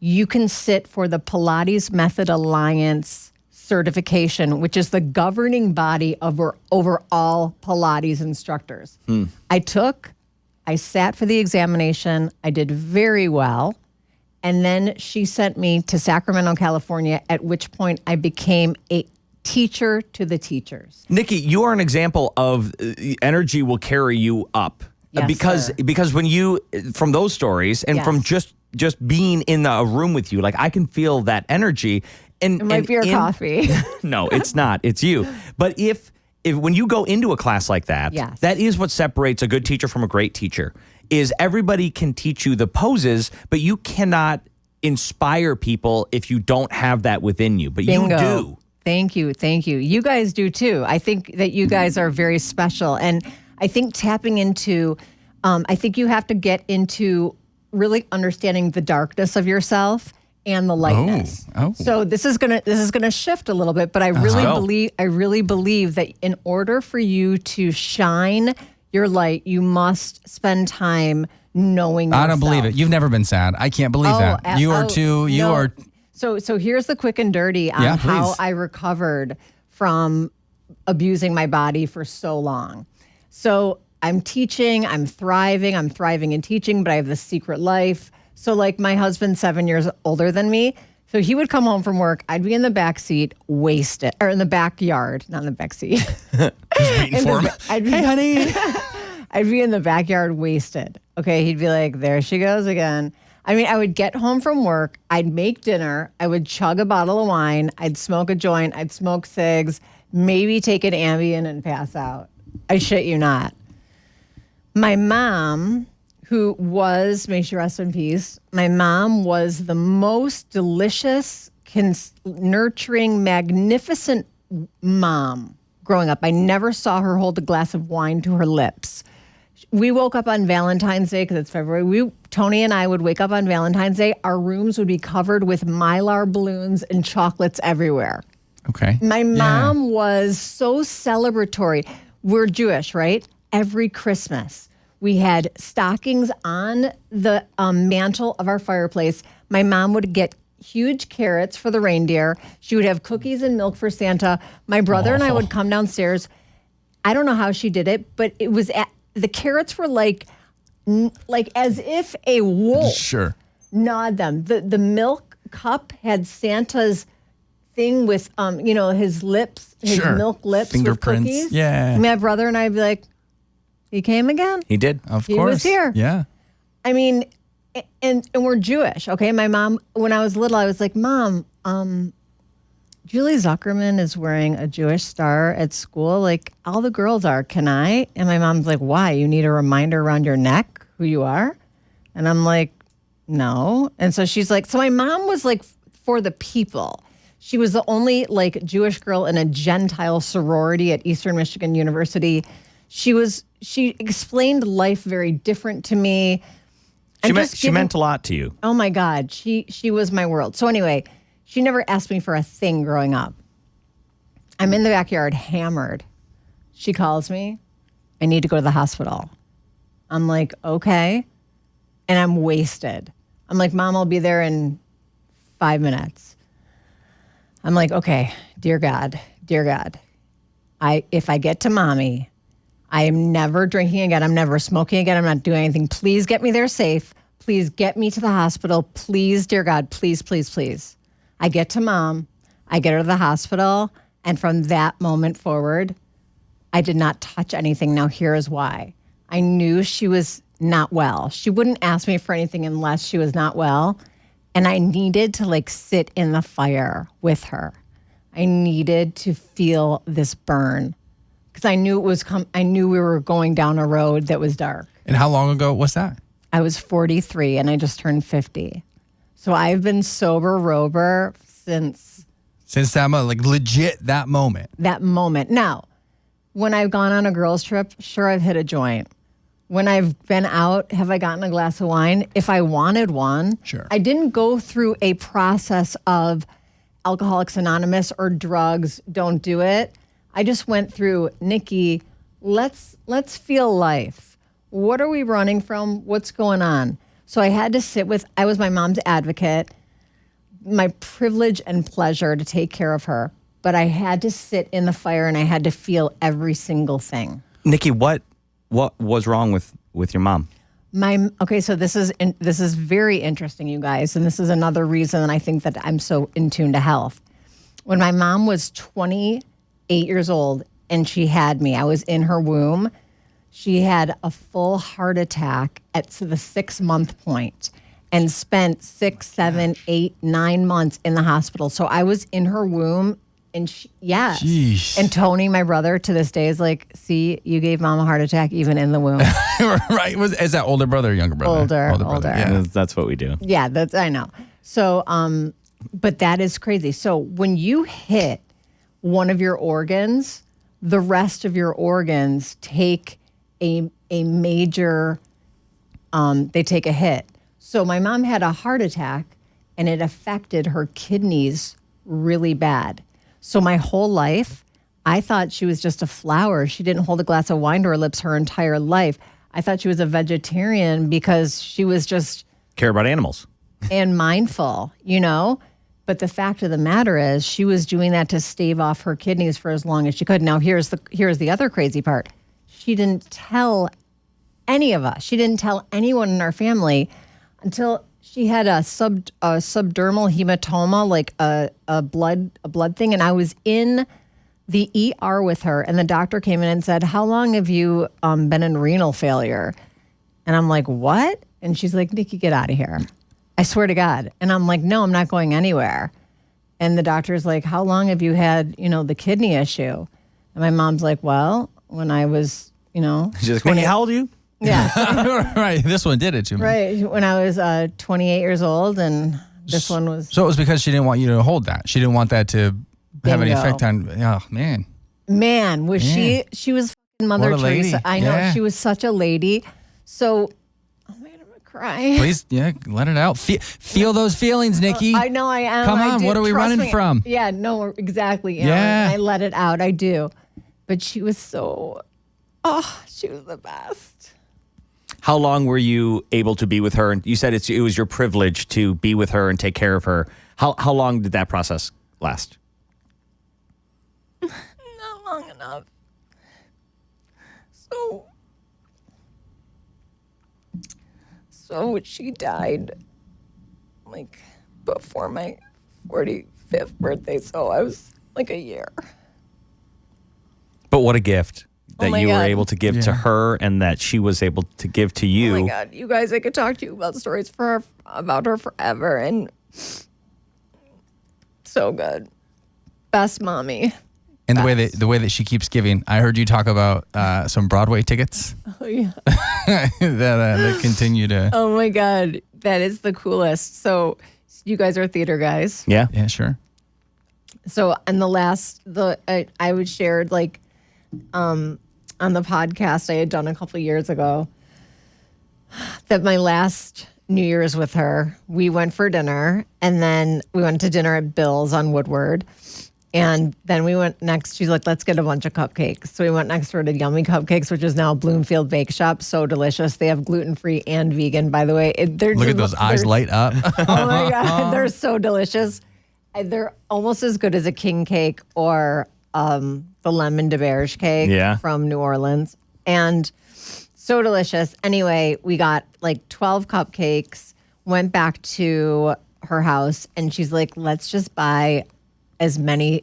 you can sit for the Pilates Method Alliance certification, which is the governing body over all Pilates instructors. I sat for the examination. I did very well. And then she sent me to Sacramento, California, at which point I became a teacher to the teachers. Nikki, you are an example of energy will carry you up. Yes, because when you, from those stories and from just being in a room with you, like I can feel that energy. And it might be your coffee. No, it's not. It's you. But if when you go into a class like that, yes. that is what separates a good teacher from a great teacher, is everybody can teach you the poses, but you cannot inspire people if you don't have that within you. But Bingo. You do. Thank you. Thank you. You guys do too. I think that you guys are very special. And I think tapping into, I think you have to get into really understanding the darkness of yourself and the lightness. Oh. So this is gonna shift a little bit, but I really believe that in order for you to shine your light, you must spend time knowing yourself. I don't believe it. You've never been sad. I can't believe that. You are too. You are. So here's the quick and dirty on how I recovered from abusing my body for so long. So I'm teaching, I'm thriving in teaching, but I have this secret life. So like my husband's 7 years older than me. So he would come home from work. I'd be in the back seat, wasted, or in the backyard, not in the back seat. Just waiting for him. Hey, honey. I'd be in the backyard, wasted. Okay, he'd be like, there she goes again. I mean, I would get home from work. I'd make dinner. I would chug a bottle of wine. I'd smoke a joint. I'd smoke cigs. Maybe take an Ambien and pass out. I shit you not. My mom, who was, may she rest in peace, my mom was the most delicious, nurturing, magnificent mom growing up. I never saw her hold a glass of wine to her lips. We woke up on Valentine's Day, because it's February. Tony and I would wake up on Valentine's Day. Our rooms would be covered with Mylar balloons and chocolates everywhere. Okay. My mom was so celebratory. We're Jewish, right? Every Christmas, we had stockings on the mantle of our fireplace. My mom would get huge carrots for the reindeer. She would have cookies and milk for Santa. My brother and I would come downstairs. I don't know how she did it, but it was the carrots were like as if a wolf gnawed them. The milk cup had Santa's thing with his lips, his milk lips, fingerprints. With cookies. Yeah. My brother and I'd be like, he came again? He did. Of course. He was here. Yeah. I mean, and we're Jewish, okay? My mom, when I was little, I was like, Mom, Julie Zuckerman is wearing a Jewish star at school. Like, all the girls are. Can I? And my mom's like, why? You need a reminder around your neck who you are? And I'm like, no. And so she's like, so my mom was like for the people. She was the only like Jewish girl in a Gentile sorority at Eastern Michigan University. She explained life very different to me. She meant a lot to you. Oh my God. She was my world. So anyway, she never asked me for a thing growing up. I'm in the backyard hammered. She calls me. I need to go to the hospital. I'm like, okay. And I'm wasted. I'm like, Mom, I'll be there in 5 minutes. I'm like, okay, dear God, if I get to Mommy, I am never drinking again. I'm never smoking again. I'm not doing anything. Please get me there safe. Please get me to the hospital. Please, dear God, please, please, please. I get to Mom. I get her to the hospital. And from that moment forward, I did not touch anything. Now, here is why. I knew she was not well. She wouldn't ask me for anything unless she was not well. And I needed to like sit in the fire with her. I needed to feel this burn because I knew I knew we were going down a road that was dark. And how long ago was that? I was 43 and I just turned 50. So I've been sober since that moment, like legit that moment. That moment. Now, when I've gone on a girls' trip, sure, I've hit a joint. When I've been out, have I gotten a glass of wine? If I wanted one. Sure. I didn't go through a process of Alcoholics Anonymous or drugs, don't do it. I just went through, Nikki, let's feel life. What are we running from? What's going on? So I had to I was my mom's advocate, my privilege and pleasure to take care of her. but I had to sit in the fire and I had to feel every single thing. Nikki, what was wrong with your mom? So this is very interesting, you guys, and this is another reason that I think that I'm so in tune to health. When my mom was 28 years old and she had me, I was in her womb. She had a full heart attack at the 6-month point and spent 6, 7, 8, 9 months in the hospital. So I was in her womb. And Jeez. And Tony, my brother, to this day is like, see, you gave mom a heart attack even in the womb. Right. Is that older brother or younger brother? Older. Brother. Yeah, that's what we do. Yeah, I know. So, but that is crazy. So when you hit one of your organs, the rest of your organs take a major, they take a hit. So my mom had a heart attack and it affected her kidneys really bad. So my whole life, I thought she was just a flower. She didn't hold a glass of wine to her lips her entire life. I thought she was a vegetarian because she was just... Care about animals. And mindful, But the fact of the matter is she was doing that to stave off her kidneys for as long as she could. Now, here's the other crazy part. She didn't tell any of us. She didn't tell anyone in our family until... She had a subdermal hematoma, like a blood thing, and I was in the ER with her, and the doctor came in and said, "How long have you been in renal failure?" And I'm like, "What?" And she's like, "Nikki, get out of here. I swear to God." And I'm like, "No, I'm not going anywhere." And the doctor's like, "How long have you had, the kidney issue?" And my mom's like, "Well, when I was, She's like, how old are you? Yeah. Right. This one did it to me. Right. When I was 28 years old, and this one was... So it was because she didn't want you to hold that. She didn't want that to have any effect on... Oh, man. Man, was she was fucking Mother What a lady. Teresa. I know. Yeah. She was such a lady. So, oh man, I'm going to cry. Please, let it out. Feel those feelings, Nikki. I know I am. Come on, what are we Trust running me. from? Yeah, no, exactly. Yeah. I let it out. I do. But she was she was the best. How long were you able to be with her? And you said it was your privilege to be with her and take care of her. How long did that process last? Not long enough. So she died like before my 45th birthday. So I was like a year. But what a gift that my you were God. able to give to her and that she was able to give to you. Oh my God, you guys, I could talk to you about stories about her forever, and so good. Best mommy. And the way that she keeps giving. I heard you talk about some Broadway tickets. Oh yeah. that continue to... Oh my God, that is the coolest. So you guys are theater guys. Yeah. Yeah, sure. So in I was shared like on the podcast I had done a couple years ago that my last New Year's with her, we went for dinner, and then we went to dinner at Bill's on Woodward. And then we went next, she's like, let's get a bunch of cupcakes. So we went next door to Yummy Cupcakes, which is now Bloomfield Bake Shop. So delicious. They have gluten-free and vegan, by the way. Look at those eyes light up. Oh my God, they're so delicious. They're almost as good as a king cake or the lemon DeBerge cake from New Orleans. And so delicious. Anyway, we got like 12 cupcakes, went back to her house, and she's like, let's just buy as many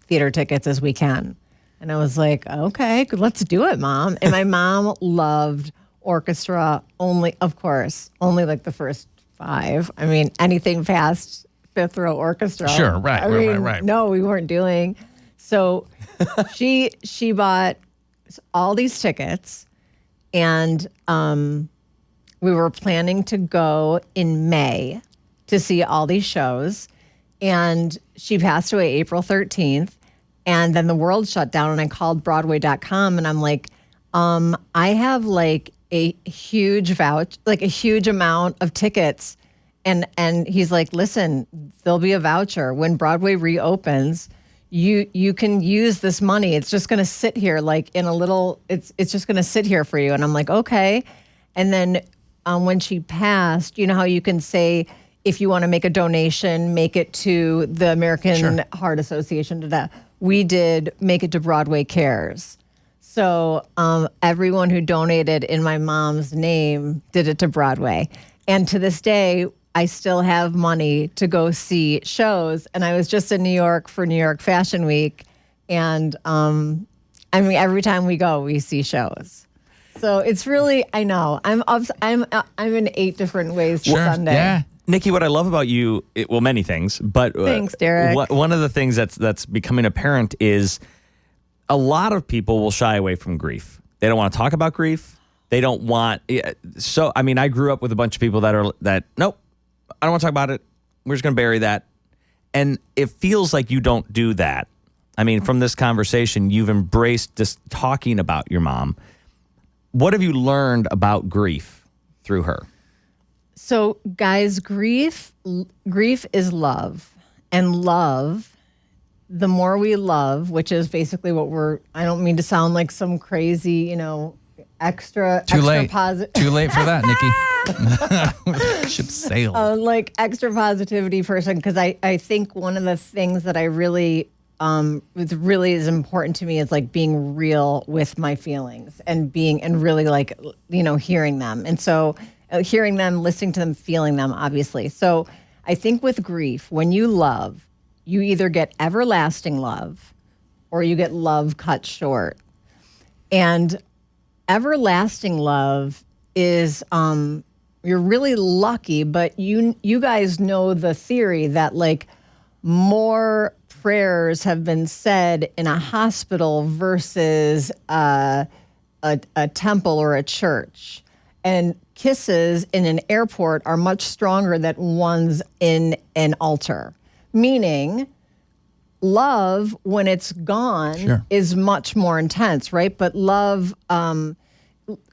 theater tickets as we can. And I was like, okay, let's do it, Mom. And my mom loved orchestra only like the first 5. I mean, anything past 5th row orchestra. Sure, right. No, we weren't doing. So she bought all these tickets, and we were planning to go in May to see all these shows. And she passed away April 13th. And then the world shut down, and I called Broadway.com, and I'm like, I have like a huge a huge amount of tickets. And he's like, listen, there'll be a voucher. When Broadway reopens, you can use this money. It's just going to sit here like in a little, it's just going to sit here for you. And I'm like, okay. And then when she passed, you know how you can say, if you want to make a donation, make it to the American Heart Association. We did Make It to Broadway Cares. So everyone who donated in my mom's name did it to Broadway. And to this day, I still have money to go see shows. And I was just in New York for New York Fashion Week. And every time we go, we see shows. So it's really, I know, I'm in 8 different ways Sunday. Yeah. Nikki, what I love about you, many things, but thanks, Derek. One of the things that's becoming apparent is a lot of people will shy away from grief. They don't want to talk about grief. They don't want. So, I grew up with a bunch of people that nope, I don't want to talk about it. We're just going to bury that. And it feels like you don't do that. From this conversation, you've embraced just talking about your mom. What have you learned about grief through her? So, guys, grief is love. And love, the more we love, which is basically what I don't mean to sound like some crazy, extra positive. Too late for that, Nikki. Ship sailed. Like extra positivity person, because I think one of the things that I really is important to me is like being real with my feelings and really like, hearing them. And so hearing them, listening to them, feeling them, obviously. So I think with grief, when you love, you either get everlasting love or you get love cut short. And everlasting love is, you're really lucky, but you guys know the theory that like more prayers have been said in a hospital versus a temple or a church. And kisses in an airport are much stronger than ones in an altar. Meaning, love, when it's gone, is much more intense, right? But love,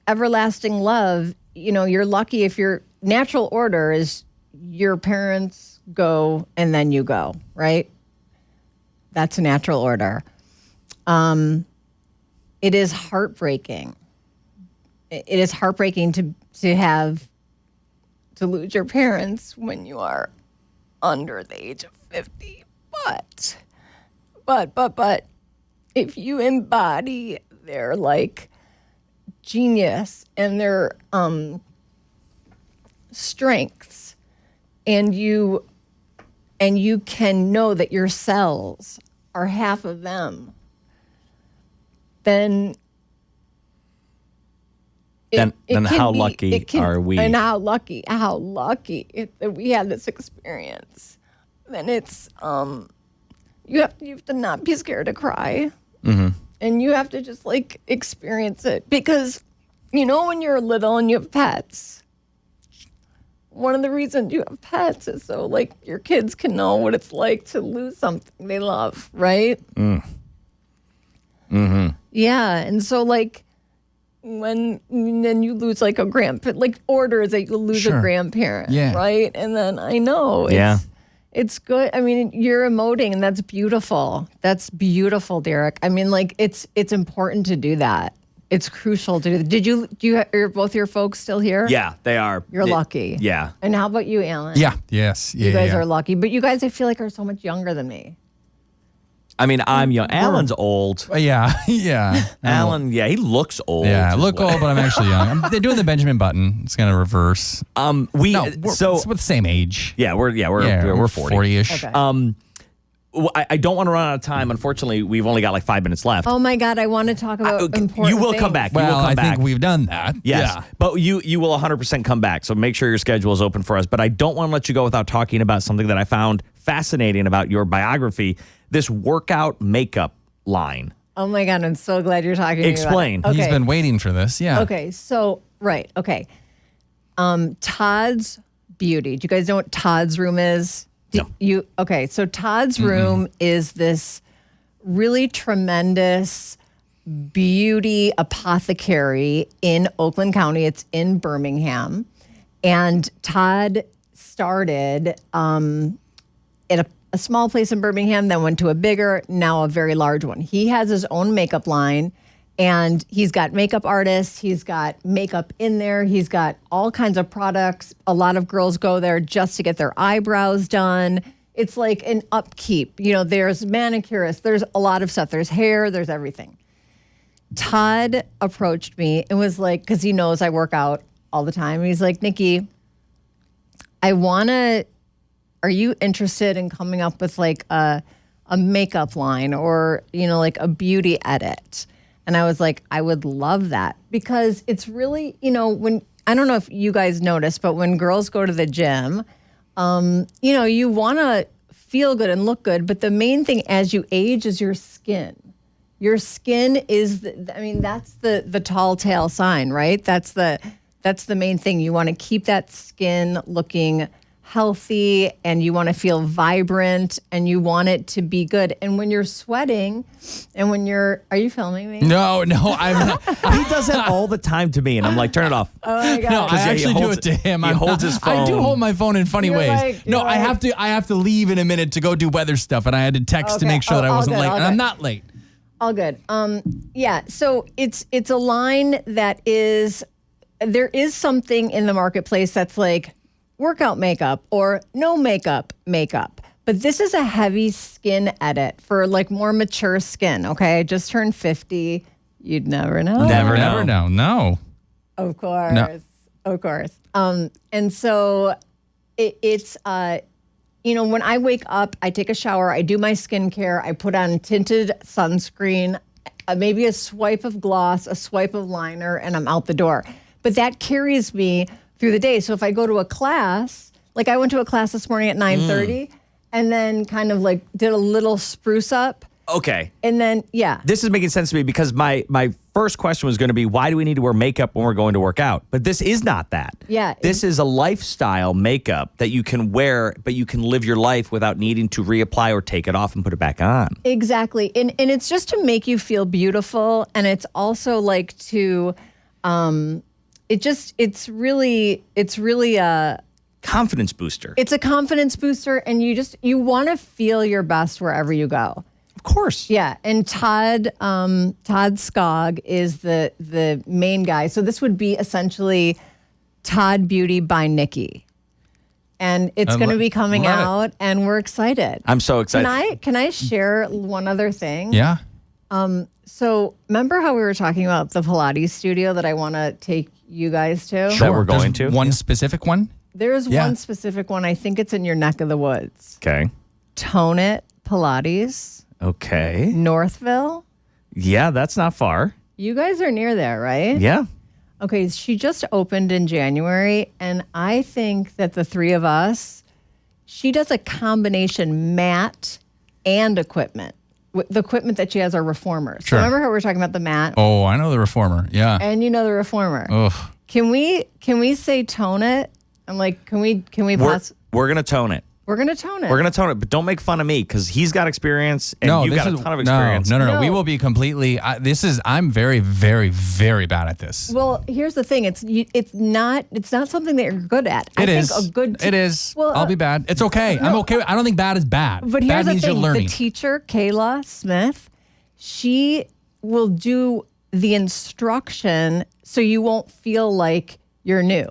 everlasting love, you're lucky if your natural order is your parents go and then you go, right? That's a natural order. It is heartbreaking. It is heartbreaking to lose your parents when you are under the age of 50. But if you embody their like genius and their strengths, and you can know that your cells are half of them, then how lucky are we? And how lucky that we had this experience. Then it's you have to not be scared to cry, and you have to just like experience it, because when you're little and you have pets, one of the reasons you have pets is so like your kids can know what it's like to lose something they love, right? Yeah, and so like then you lose like a grandparent, like orders that you lose a grandparent, right? And then I know it's good. You're emoting, and that's beautiful. That's beautiful, Derek. It's important to do that. It's crucial to do. Are both your folks still here? Yeah, they are. You're lucky. Yeah. And how about you, Alan? Yeah. Yes. Yeah, you guys are lucky, but you guys, I feel like, are so much younger than me. I'm young. Alan's old. Yeah. Alan, he looks old. Yeah, I look old, but I'm actually young. They're doing the Benjamin Button. It's gonna reverse. We're the same age. Yeah, we're 40-ish. Okay. I don't want to run out of time. Unfortunately, we've only got like 5 minutes left. Oh my God, I want to talk about important You will things. come back. Well, I think we've done that. Yes, Yeah. but you will 100% come back. So make sure your schedule is open for us. But I don't want to let you go without talking about something that I found fascinating about your biography, this workout makeup line. Oh my God, I'm so glad you're talking to me about it. Explain. Okay. He's been waiting for this. Yeah. Okay, so, right, okay. Todd's Beauty. Do you guys know what Todd's Room is? No. Okay, so Todd's Room is this really tremendous beauty apothecary in Oakland County. It's in Birmingham. And Todd started at a small place in Birmingham, then went to a bigger, now a very large one. He has his own makeup line, And he's got makeup artists. He's got makeup in there. He's got all kinds of products. A lot of girls go there just to get their eyebrows done. It's like an upkeep. You know, there's manicurists. There's a lot of stuff. There's hair. There's everything. Todd approached me and was like, because he knows I work out all the time. He's like, Nikki, are you interested in coming up with like a makeup line or, you know, like a beauty edit? And I was like, I would love that, because it's really, you know, I don't know if you guys notice, but when girls go to the gym, you know, you want to feel good and look good. But the main thing as you age is your skin. Your skin is, that's the tall tale sign, right? That's the main thing. You want to keep that skin looking healthy, and you want to feel vibrant, and you want it to be good. And when you're sweating, and are you filming me? No, I'm not. He does that all the time to me, and I'm like, turn it off. Oh my God. No, I actually do it to him. He holds his phone. I do hold my phone in funny ways. I have have to leave in a minute to go do weather stuff, and I had to text to make sure that I wasn't late. And I'm not late. All good. Yeah. So it's a line that there is something in the marketplace that's like workout makeup or no makeup. But this is a heavy skin edit for like more mature skin. Okay. I just turned 50. You'd never know. Never know. No. Of course. No. Of course. And so it's you know, when I wake up, I take a shower, I do my skincare, I put on tinted sunscreen, maybe a swipe of gloss, a swipe of liner, and I'm out the door. But that carries me through the day. So if I go to a class, like I went to a class this morning at 9:30, and then kind of like did a little spruce up. Okay. And then, yeah. This is making sense to me, because my first question was going to be, why do we need to wear makeup when we're going to work out? But this is not that. Yeah. This is a lifestyle makeup that you can wear, but you can live your life without needing to reapply or take it off and put it back on. Exactly. And it's just to make you feel beautiful. And it's also like to, it's really a confidence booster. It's a confidence booster. And you want to feel your best wherever you go. Of course. Yeah, and Todd Skog is the main guy. So this would be essentially Todd Beauty by Nikki. And it's going to be coming out, and we're excited. I'm so excited. Can I share one other thing? Yeah. So remember how we were talking about the Pilates studio that I want to take you guys to? Sure. That we're going There's to? One specific one? There's one specific one. I think it's in your neck of the woods. Okay. Tone It Pilates. Okay. Northville. Yeah, that's not far. You guys are near there, right? Yeah. Okay, she just opened in January, and I think that the three of us, she does a combination mat and equipment. The equipment that she has are reformers. Sure. So remember how we were talking about the mat? Oh, I know the reformer. Yeah. And you know the reformer. Ugh. Can we say tone it? I'm like, can we We're going to tone it. We're going to tone it. We're going to tone it, but don't make fun of me, because he's got experience and you've got a ton of experience. No. We will be completely. I'm very, very, very bad at this. Well, here's the thing. It's not something that you're good at. It is. Think it is. Well, I'll be bad. It's okay. I'm okay. I don't think bad is bad. But here's bad the means thing. you're learning. The teacher, Kayla Smith, she will do the instruction so you won't feel like you're new.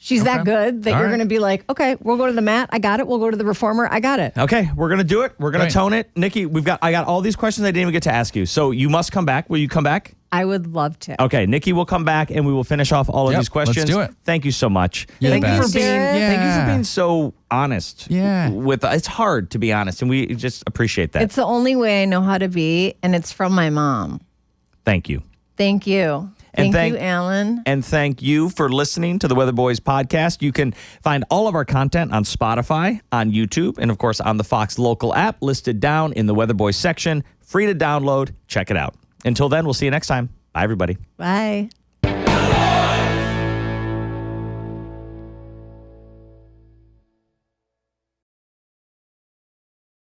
She's that good that you're going to be like, okay, we'll go to the mat. I got it. We'll go to the reformer. I got it. Okay, we're going to do it. We're going to tone it. Nikki, I got all these questions I didn't even get to ask you. So you must come back. Will you come back? I would love to. Okay, Nikki will come back and we will finish off all of these questions. Let's do it. Thank you so much. Thank you for being so honest. Yeah. It's hard to be honest, and we just appreciate that. It's the only way I know how to be, and it's from my mom. Thank you. Thank you. Thank you, Alan. And thank you for listening to the Weatherboys podcast. You can find all of our content on Spotify, on YouTube, and of course on the Fox Local app listed down in the Weatherboys section. Free to download. Check it out. Until then, we'll see you next time. Bye, everybody. Bye.